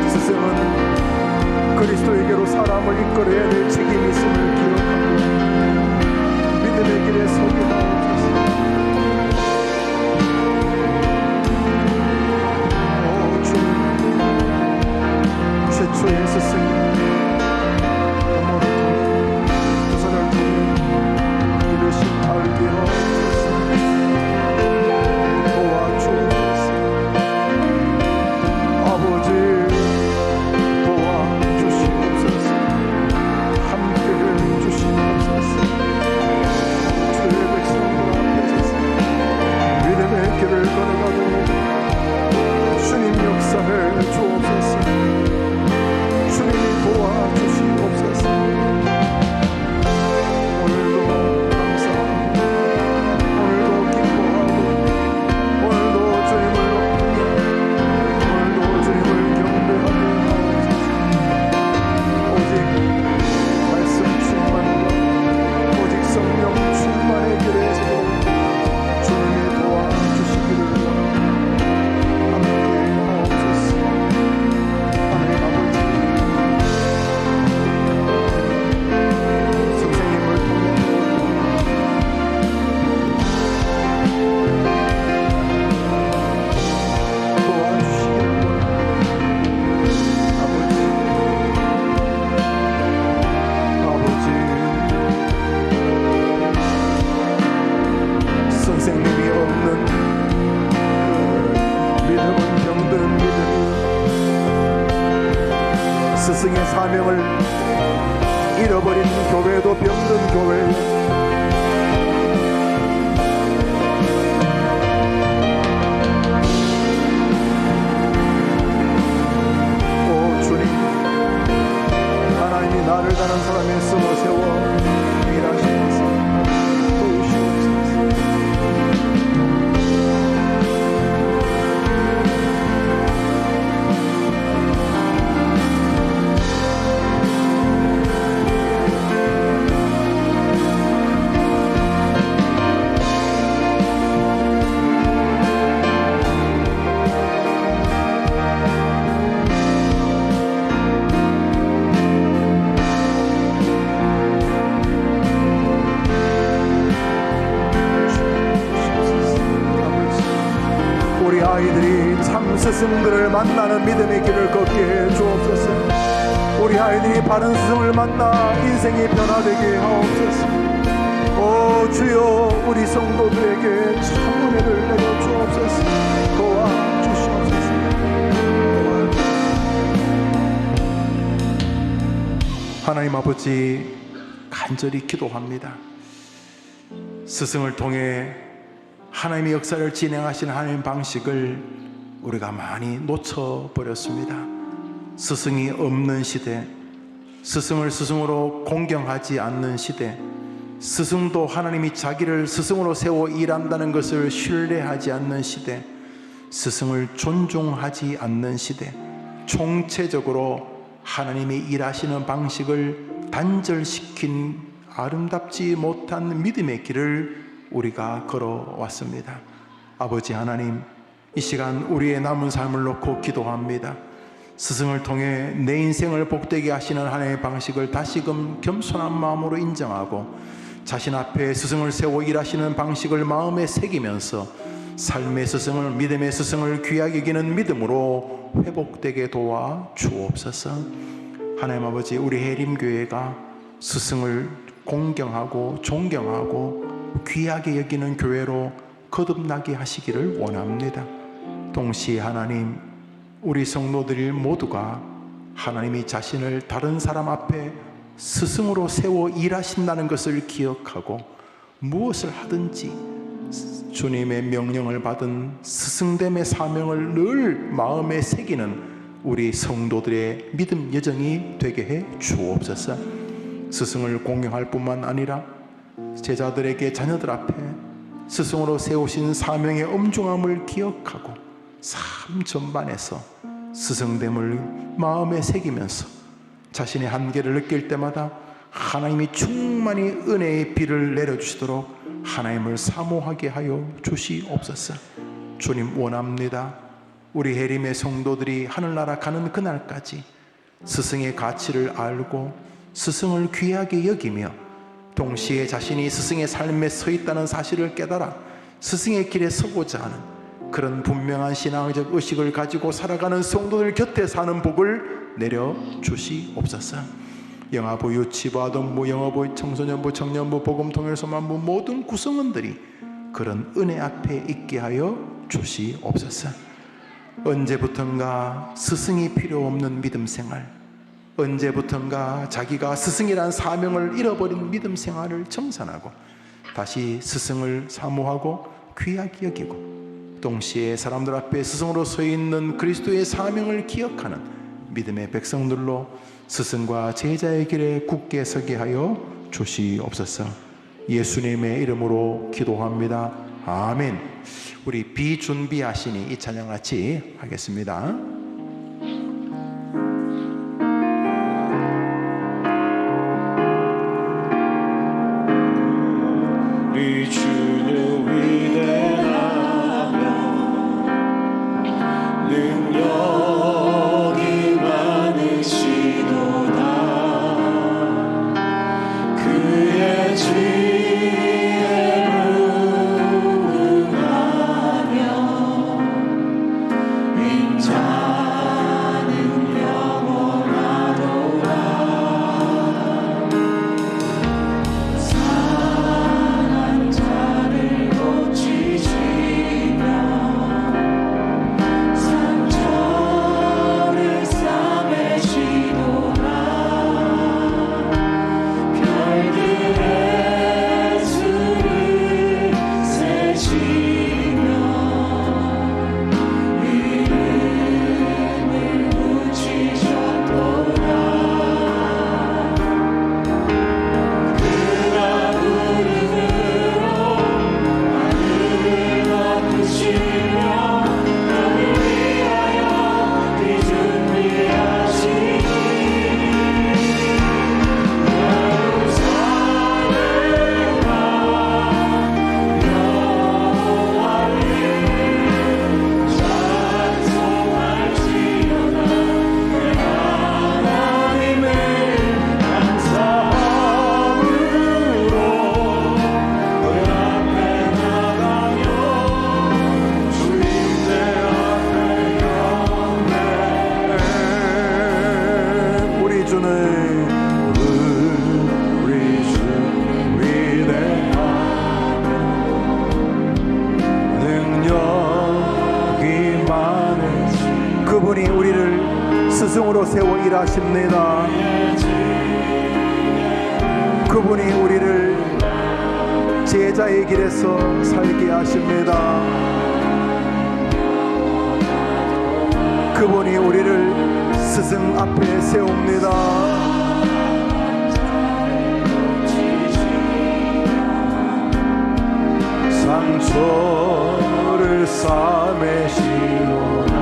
스승은 그리스도에게로 사람을 이끌어야 될 책임이 있음을 기억하고 믿음의 길에 서게 하옵소서. 오 주님, 최초의 스승이 부모를 통해 조선을 통해 이르신 알게 하옵소서. 도와주옵소서. 아버지, 도와주시옵소서. 함께해 주시옵소서. 주의 백성들 앞에 서서 믿음의 길을 걸어가도록 주님 역사해 주옵소서. 주님이 도와주시옵소서. 오늘도 감사하고 오늘도 기뻐하고 오늘도 주님을 높이며 오늘도 주님을 경배하게 하옵소서. 오직 말씀 충만과 오직 성령 충만의 길에서 주님이 도와주시기를 함께 하옵소서. 하나님 아버지, 선생님을 통해 도와주시기를 아버지, 선생님이 없는 그 믿음은 병든 믿음이 스승의 사명을 잃어버린 교회도 병든 교회. 오 주님, 하나님이 나를 다른 사람의 스승으로 세워 일하시 스승들을 만나는 믿음의 길을 걷게 해 주옵소서. 우리 아이들이 바른 스승을 만나 인생이 변화되게 하옵소서. 오 주여, 우리 성도들에게 참 은혜를 내려 주옵소서. 도와주시옵소서. 하나님 아버지, 간절히 기도합니다. 스승을 통해 하나님의 역사를 진행하시는 하나님 방식을 우리가 많이 놓쳐버렸습니다. 스승이 없는 시대, 스승을 스승으로 공경하지 않는 시대, 스승도 하나님이 자기를 스승으로 세워 일한다는 것을 신뢰하지 않는 시대, 스승을 존중하지 않는 시대, 총체적으로 하나님이 일하시는 방식을 단절시킨 아름답지 못한 믿음의 길을 우리가 걸어왔습니다. 아버지 하나님, 이 시간 우리의 남은 삶을 놓고 기도합니다. 스승을 통해 내 인생을 복되게 하시는 하나님의 방식을 다시금 겸손한 마음으로 인정하고 자신 앞에 스승을 세워 일하시는 방식을 마음에 새기면서 삶의 스승을, 믿음의 스승을 귀하게 여기는 믿음으로 회복되게 도와 주옵소서. 하나님 아버지, 우리 해림교회가 스승을 공경하고 존경하고 귀하게 여기는 교회로 거듭나게 하시기를 원합니다. 동시에 하나님, 우리 성도들 모두가 하나님이 자신을 다른 사람 앞에 스승으로 세워 일하신다는 것을 기억하고 무엇을 하든지 주님의 명령을 받은 스승됨의 사명을 늘 마음에 새기는 우리 성도들의 믿음 여정이 되게 해 주옵소서. 스승을 공경할 뿐만 아니라 제자들에게 자녀들 앞에 스승으로 세우신 사명의 엄중함을 기억하고 삶 전반에서 스승됨을 마음에 새기면서 자신의 한계를 느낄 때마다 하나님이 충만히 은혜의 비를 내려주시도록 하나님을 사모하게 하여 주시옵소서. 주님 원합니다. 우리 해림의 성도들이 하늘나라 가는 그날까지 스승의 가치를 알고 스승을 귀하게 여기며 동시에 자신이 스승의 삶에 서 있다는 사실을 깨달아 스승의 길에 서고자 하는 그런 분명한 신앙적 의식을 가지고 살아가는 성도들 곁에 사는 복을 내려 주시옵소서. 영아부, 유치부, 아동부, 영어부, 청소년부, 청년부, 복음통일소만부 모든 구성원들이 그런 은혜 앞에 있게 하여 주시옵소서. 언제부턴가 스승이 필요 없는 믿음 생활, 언제부턴가 자기가 스승이란 사명을 잃어버린 믿음 생활을 정산하고 다시 스승을 사모하고 귀하게 여기고 동시에 사람들 앞에 스승으로 서 있는 그리스도의 사명을 기억하는 믿음의 백성들로 스승과 제자의 길에 굳게 서게 하여 주시옵소서. 예수님의 이름으로 기도합니다. 아멘. 우리 비준비하시니 이 찬양 같이 하겠습니다. 우리 주는 위대하며 능력이 많으시도다. 그의 지혜를 응하며 인자 그분이 우리를 스승으로 세워 일하십니다. 그분이 우리를 제자의 길에서 살게 하십니다. 그분이 우리를 스승 앞에 세웁니다. 상처를 싸매시로나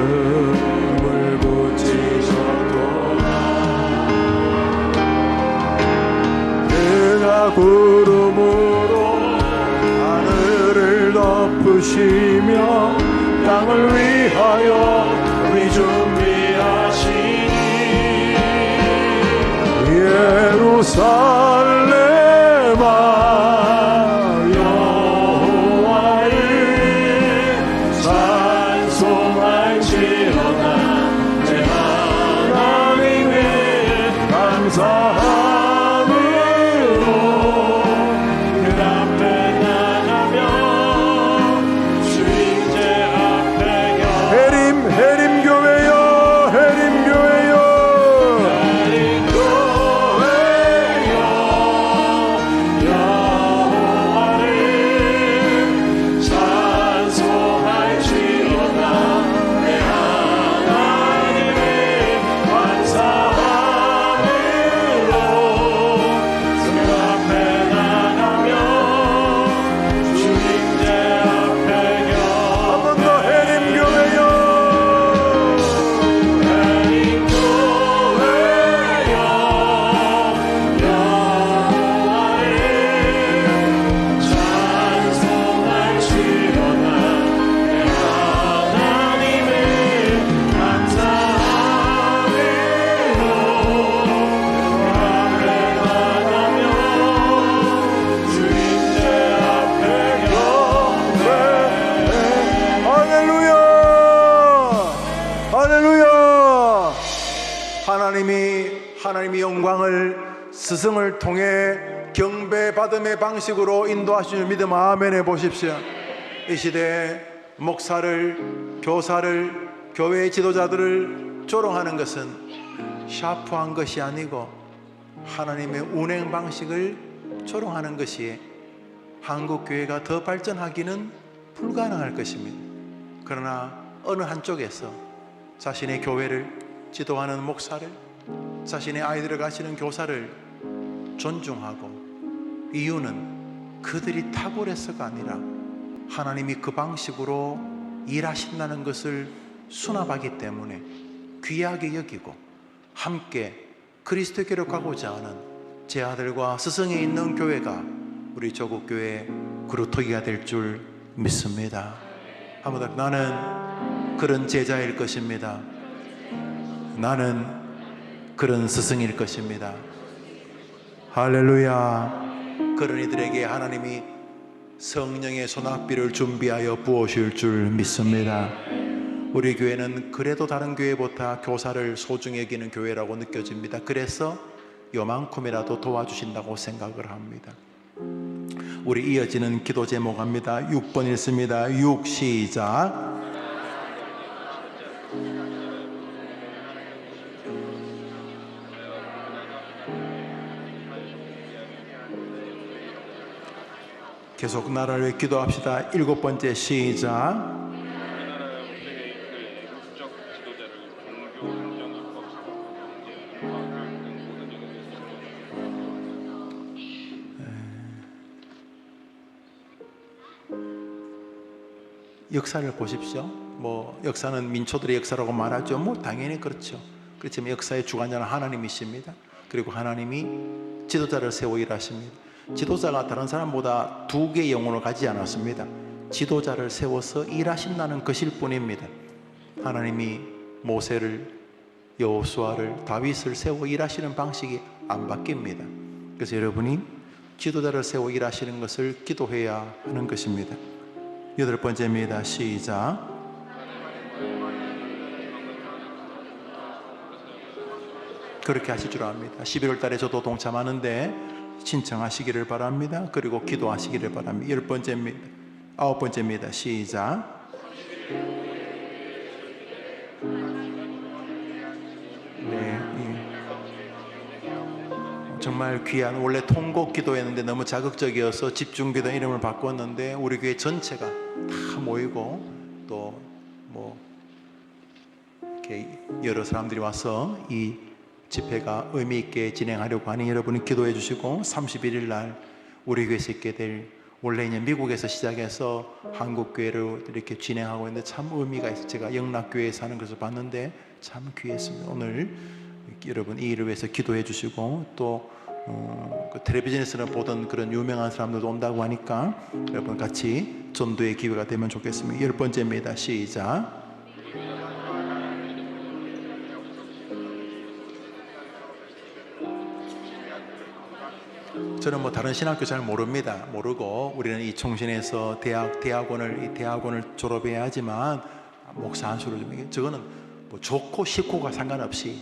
이름을 붙이셨도다. 그가 구름으로 하늘을 덮으시며 땅을 위하여 우리 준비하시니 예루살렘아 여호와를 찬송할지어다. 내 하나님을 감사함으로 그 앞에 나가며 주인제 앞에 해림교회여 해림교회여 여호와를 찬송할지어다. 내 하나님을 감사함으로 그 앞에 나가며 주인제 앞에 한 번 더 해림교회여 할렐루야! 하나님이 영광을 스승을 통해 경배받음의 방식으로 인도하시는 믿음 아멘 해보십시오. 이 시대에 목사를, 교사를, 교회의 지도자들을 조롱하는 것은 샤프한 것이 아니고 하나님의 운행 방식을 조롱하는 것이 한국 교회가 더 발전하기는 불가능할 것입니다. 그러나 어느 한쪽에서 자신의 교회를 지도하는 목사를, 자신의 아이들을 가르치는 교사를 존중하고, 이유는 그들이 탁월해서가 아니라 하나님이 그 방식으로 일하신다는 것을 수납하기 때문에 귀하게 여기고 함께 그리스도께로 가고자 하는 제 아들과 스승에 있는 교회가 우리 조국교회 그루터기가 될 줄 믿습니다. 한번 더, 나는 그런 제자일 것입니다. 나는 그런 스승일 것입니다. 할렐루야. 그런 이들에게 하나님이 성령의 소낙비를 준비하여 부으실 줄 믿습니다. 우리 교회는 그래도 다른 교회보다 교사를 소중히 여기는 교회라고 느껴집니다. 그래서 요만큼이라도 도와주신다고 생각을 합니다. 우리 이어지는 기도 제목 합니다. 6번 읽습니다. 6 시작. 계속 나라를 위해 기도합시다. 7번째 시작. 역사를 보십시오. 역사는 민초들의 역사라고 말하죠. 당연히 그렇죠. 그렇지만 역사의 주관자는 하나님이십니다. 그리고 하나님이 지도자를 세워 일하십니다. 지도자가 다른 사람보다 2개의 영혼을 가지지 않았습니다. 지도자를 세워서 일하신다는 것일 뿐입니다. 하나님이 모세를, 여호수아를, 다윗을 세워 일하시는 방식이 안 바뀝니다. 그래서 여러분이 지도자를 세워 일하시는 것을 기도해야 하는 것입니다. 8번째입니다. 시작. 그렇게 하실 줄 압니다. 11월 달에 저도 동참하는데 신청하시기를 바랍니다. 그리고 기도하시기를 바랍니다. 10번째입니다. 9번째입니다. 시작. 네, 정말 귀한, 원래 통곡 기도였는데 너무 자극적이어서 집중 기도 이름을 바꿨는데 우리 교회 전체가 다 모이고 또 뭐 이렇게 여러 사람들이 와서 이 집회가 의미 있게 진행하려고 하니 여러분이 기도해 주시고 31일 날 우리 교회에서 있게 될, 원래 이제 미국에서 시작해서 한국 교회로 이렇게 진행하고 있는데 참 의미가 있어요. 제가 영락교회에서 하는 것을 봤는데 참 귀했습니다. 오늘 여러분 이 일을 위해서 기도해 주시고 또 그 텔레비전에서는 보던 그런 유명한 사람들도 온다고 하니까 여러분 같이 전도의 기회가 되면 좋겠습니다. 10번째입니다. 시작. 저는 뭐 다른 신학교 잘 모릅니다. 모르고 우리는 이 총신에서 대학원을 졸업해야 하지만 목사 안수를 좀, 저거는 뭐 좋고 싫고가 상관없이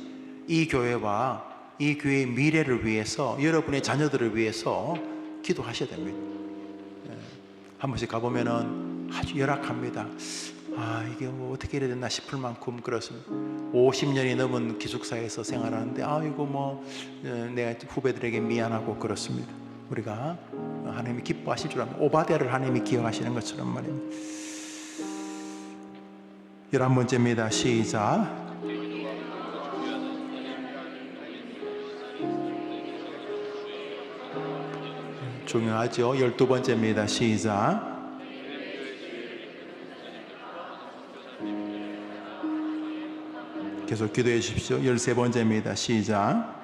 이 교회와 이 교회의 미래를 위해서, 여러분의 자녀들을 위해서 기도하셔야 됩니다. 한 번씩 가보면은 아주 열악합니다. 이게 뭐 어떻게 이래야 되나 싶을 만큼 그렇습니다. 50년이 넘은 기숙사에서 생활하는데 이거 뭐 내가 후배들에게 미안하고 그렇습니다. 우리가 하나님이 기뻐하실 줄 알면 오바댜를 하나님이 기억하시는 것처럼 말입니다. 11번째입니다. 시작. 중요하죠. 12번째입니다. 시작. 계속 기도해 주십시오. 13번째입니다. 시작.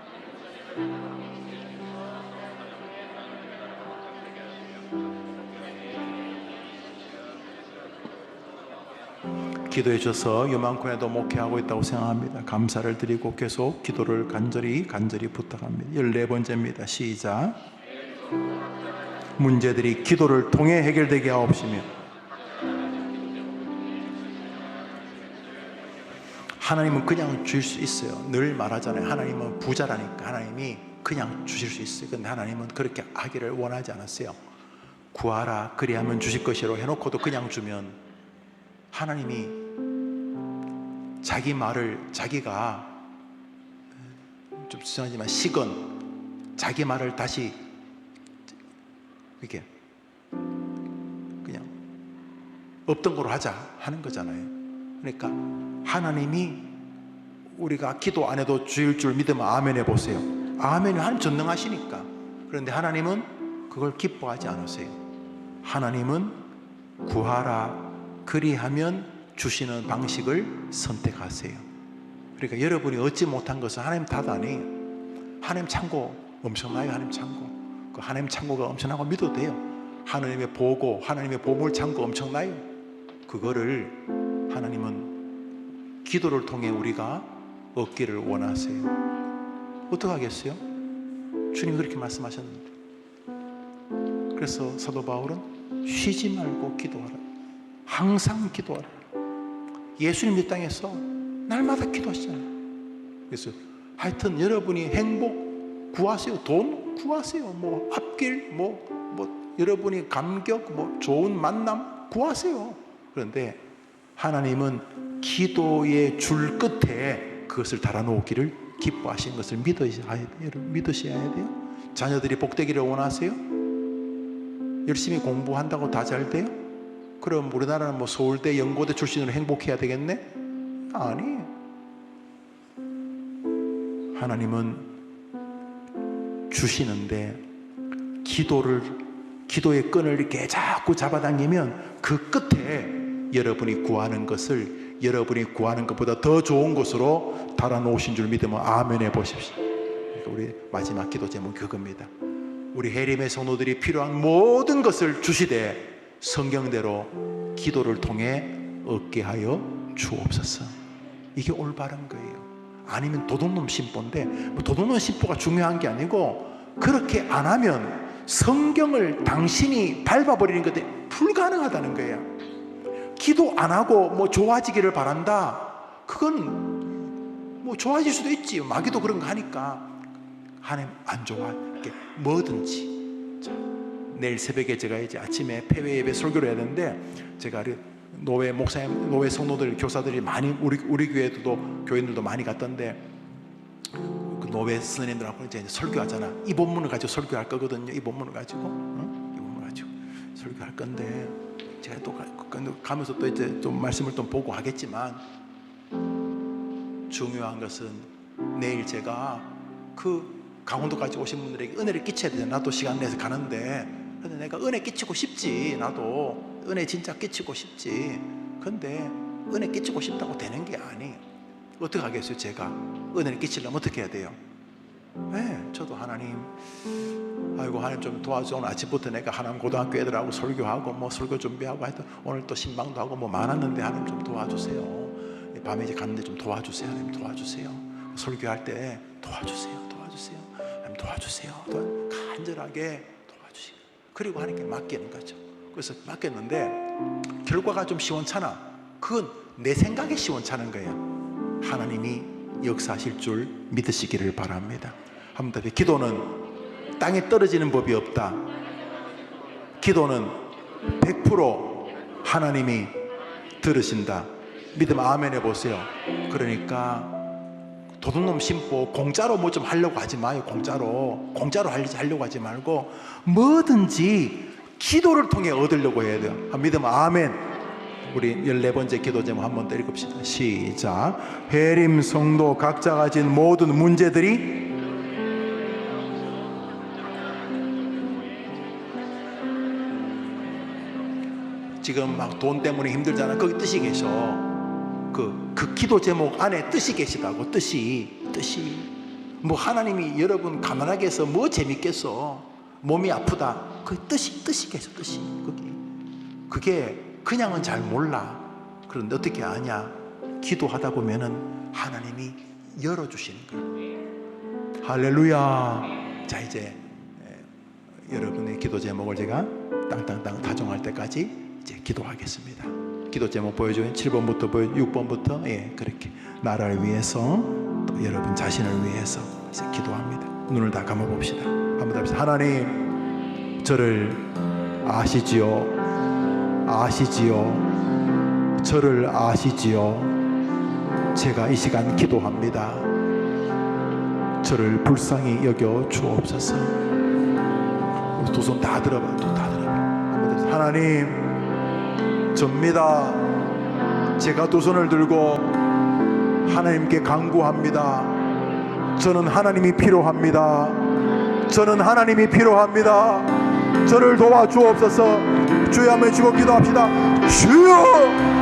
기도해 주셔서 요만큼에도 목회하고 있다고 생각합니다. 감사를 드리고 계속 기도를 간절히 부탁합니다. 14번째입니다. 시작. 문제들이 기도를 통해 해결되게 하옵시며 하나님은 그냥 주실 수 있어요. 늘 말하잖아요. 하나님은 부자라니까 하나님이 그냥 주실 수 있어요. 근데 하나님은 그렇게 하기를 원하지 않았어요. 구하라 그리하면 주실 것이라고 해놓고도 그냥 주면 하나님이 자기 말을, 자기가 좀 죄송하지만 자기 말을 다시 이렇게 그냥 없던 거로 하자 하는 거잖아요. 그러니까 하나님이 우리가 기도 안 해도 주일 줄 믿으면 아멘 해보세요. 아멘이 하나님 전능하시니까. 그런데 하나님은 그걸 기뻐하지 않으세요. 하나님은 구하라 그리하면 주시는 방식을 선택하세요. 그러니까 여러분이 얻지 못한 것은 하나님 탓 아니에요. 하나님 창고 엄청나요. 하나님 창고. 그 하나님 창고가 엄청나고 믿어도 돼요. 하나님의 보고, 하나님의 보물 창고 엄청나요. 그거를 하나님은 기도를 통해 우리가 얻기를 원하세요. 어떻게 하겠어요? 주님 그렇게 말씀하셨는데. 그래서 사도 바울은 쉬지 말고 기도하라. 항상 기도하라. 예수님 이 땅에서 날마다 기도하시잖아요. 그래서 하여튼 여러분이 행복 구하세요. 돈 구하세요. 뭐 앞길, 뭐 여러분이 감격, 뭐 좋은 만남 구하세요. 그런데 하나님은 기도의 줄 끝에 그것을 달아놓기를 기뻐하시는 것을 믿으셔야 돼요. 자녀들이 복되기를 원하세요? 열심히 공부한다고 다 잘 돼요? 그럼 우리나라는 뭐 서울대, 연고대 출신으로 행복해야 되겠네? 아니. 하나님은 주시는데 기도의 끈을 이렇게 자꾸 잡아당기면 그 끝에 여러분이 구하는 것보다 더 좋은 것으로 달아놓으신 줄 믿으면 아멘 해보십시오. 그러니까 우리 마지막 기도 제목이 그겁니다. 우리 해림의 성도들이 필요한 모든 것을 주시되 성경대로 기도를 통해 얻게 하여 주옵소서. 이게 올바른 거예요. 아니면 도둑놈 심보인데 도둑놈 심보가 중요한 게 아니고 그렇게 안 하면 성경을 당신이 밟아버리는 것이 불가능하다는 거예요. 기도 안 하고 뭐 좋아지기를 바란다. 그건 뭐 좋아질 수도 있지. 마귀도 그런 거 하니까. 하나님 안 좋아. 이렇게 뭐든지. 자, 내일 새벽에 제가 이제 아침에 폐회 예배 설교를 해야 되는데, 제가 노회 목사님, 노회 성도들, 교사들이 많이 우리 교회도 교인들도 많이 갔던데, 그 노회 스님들하고 이제 설교하잖아. 이 본문을 가지고 설교할 거거든요. 이 본문을 가지고, 이 본문을 가지고 설교할 건데, 제가 또 가면서 또 이제 좀 말씀을 좀 보고 하겠지만, 중요한 것은 내일 제가 그 강원도까지 오신 분들에게 은혜를 끼쳐야 되잖아. 나도 시간 내서 가는데, 근데 내가 은혜 끼치고 싶지. 나도 은혜 진짜 끼치고 싶지. 근데 은혜 끼치고 싶다고 되는 게 아니. 어떻게 하겠어요? 제가 은혜를 끼치려면 어떻게 해야 돼요? 네, 저도 하나님, 아이고 하나님 좀 도와줘. 오늘 아침부터 내가 하나님 고등학교 애들하고 설교하고 뭐 설교 준비하고 하여튼 오늘 또 신방도 하고 뭐 많았는데, 하나님 좀 도와주세요. 밤에 이제 갔는데 좀 도와주세요. 하나님 도와주세요. 설교할 때 도와주세요. 도와주세요. 하나님 도와주세요. 간절하게 도와주세요. 그리고 하나님께 맡기는 거죠. 그래서 맡겼는데 결과가 좀 시원찮아. 그건 내 생각에 시원찮은 거예요. 하나님이 역사하실 줄 믿으시기를 바랍니다. 한번 더. 기도는 땅에 떨어지는 법이 없다. 기도는 100% 하나님이 들으신다. 믿음 아멘 해보세요. 그러니까 도둑놈 심보 공짜로 뭐 좀 하려고 하지 마요. 공짜로 하려고 하지 말고 뭐든지 기도를 통해 얻으려고 해야 돼요. 믿음 아멘. 우리 14번째 기도 제목 한번 더 읽읍시다. 시작. 회림 성도 각자 가진 모든 문제들이 지금 막 돈 때문에 힘들잖아. 거기 뜻이 계셔. 그 기도 제목 안에 뜻이 계시다고. 뜻이 뭐 하나님이 여러분 가난하게 해서 뭐 재밌겠어. 몸이 아프다. 그 뜻이 계셔. 뜻이 그게 그냥은 잘 몰라. 그런데 어떻게 아냐? 기도하다 보면은 하나님이 열어주시는 거예요. 할렐루야. 자, 이제 여러분의 기도 제목을 제가 땅땅땅 다정할 때까지 이제 기도하겠습니다. 기도 제목 보여줘요. 7번부터 6번부터 그렇게 나라를 위해서 또 여러분 자신을 위해서 이제 기도합니다. 눈을 다 감아 봅시다. 한번 더 합시다. 하나님, 저를 아시지요. 저를 아시지요. 제가 이 시간 기도합니다. 저를 불쌍히 여겨 주옵소서. 두 손 다 들어봐. 다 들어봐. 하나님, 접니다. 제가 두 손을 들고 하나님께 간구합니다. 저는 하나님이 필요합니다. 저를 도와주옵소서. 주여 한번 주고 기도합시다. 주여!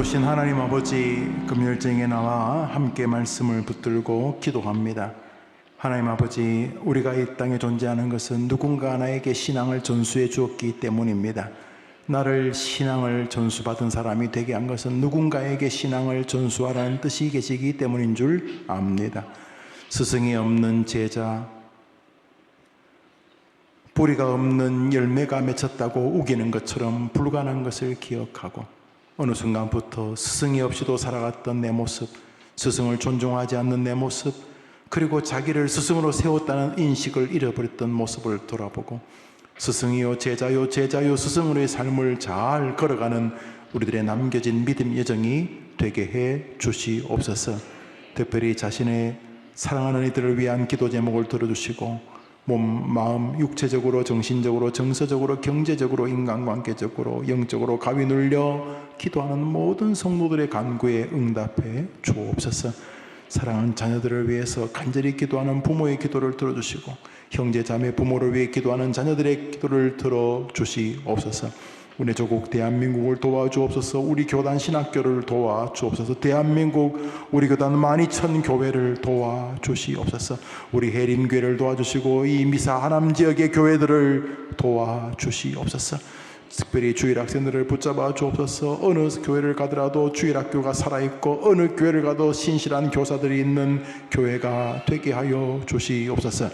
자비로우신 하나님 아버지, 금요일장에 나와 함께 말씀을 붙들고 기도합니다. 하나님 아버지, 우리가 이 땅에 존재하는 것은 누군가 나에게 신앙을 전수해 주었기 때문입니다. 나를 신앙을 전수받은 사람이 되게 한 것은 누군가에게 신앙을 전수하라는 뜻이 계시기 때문인 줄 압니다. 스승이 없는 제자, 뿌리가 없는 열매가 맺혔다고 우기는 것처럼 불가능한 것을 기억하고 어느 순간부터 스승이 없이도 살아갔던 내 모습, 스승을 존중하지 않는 내 모습, 그리고 자기를 스승으로 세웠다는 인식을 잃어버렸던 모습을 돌아보고 스승이요 제자요 제자요 스승으로의 삶을 잘 걸어가는 우리들의 남겨진 믿음 여정이 되게 해 주시옵소서. 특별히 자신의 사랑하는 이들을 위한 기도 제목을 들어주시고 몸, 마음, 육체적으로, 정신적으로, 정서적으로, 경제적으로, 인간관계적으로, 영적으로 가위 눌려 기도하는 모든 성도들의 간구에 응답해 주옵소서. 사랑하는 자녀들을 위해서 간절히 기도하는 부모의 기도를 들어주시고 형제, 자매, 부모를 위해 기도하는 자녀들의 기도를 들어주시옵소서. 우리 조국 대한민국을 도와주옵소서. 우리 교단 신학교를 도와주옵소서. 대한민국 우리 교단 12,000교회를 도와주시옵소서. 우리 해림교회를 도와주시고 이 미사 하남 지역의 교회들을 도와주시옵소서. 특별히 주일학생들을 붙잡아 주옵소서. 어느 교회를 가더라도 주일학교가 살아있고 어느 교회를 가도 신실한 교사들이 있는 교회가 되게 하여 주시옵소서.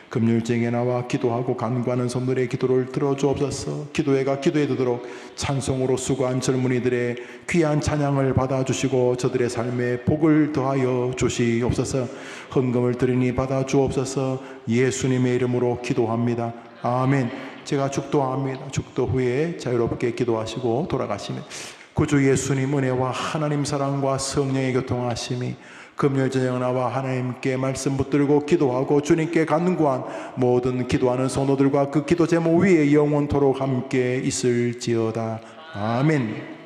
금요일쟁에 나와 기도하고 간구하는 성도들의 기도를 들어주옵소서. 기도회가 기도해도록 찬송으로 수고한 젊은이들의 귀한 찬양을 받아주시고 저들의 삶에 복을 더하여 주시옵소서. 헌금을 드리니 받아주옵소서. 예수님의 이름으로 기도합니다. 아멘. 제가 축도합니다. 축도 후에 자유롭게 기도하시고 돌아가시면 구주 예수님 은혜와 하나님 사랑과 성령의 교통하심이 금요일 저녁 나와 하나님께 말씀 붙들고 기도하고 주님께 간구한 모든 기도하는 성도들과 그 기도 제목 위에 영원토록 함께 있을지어다. 아멘.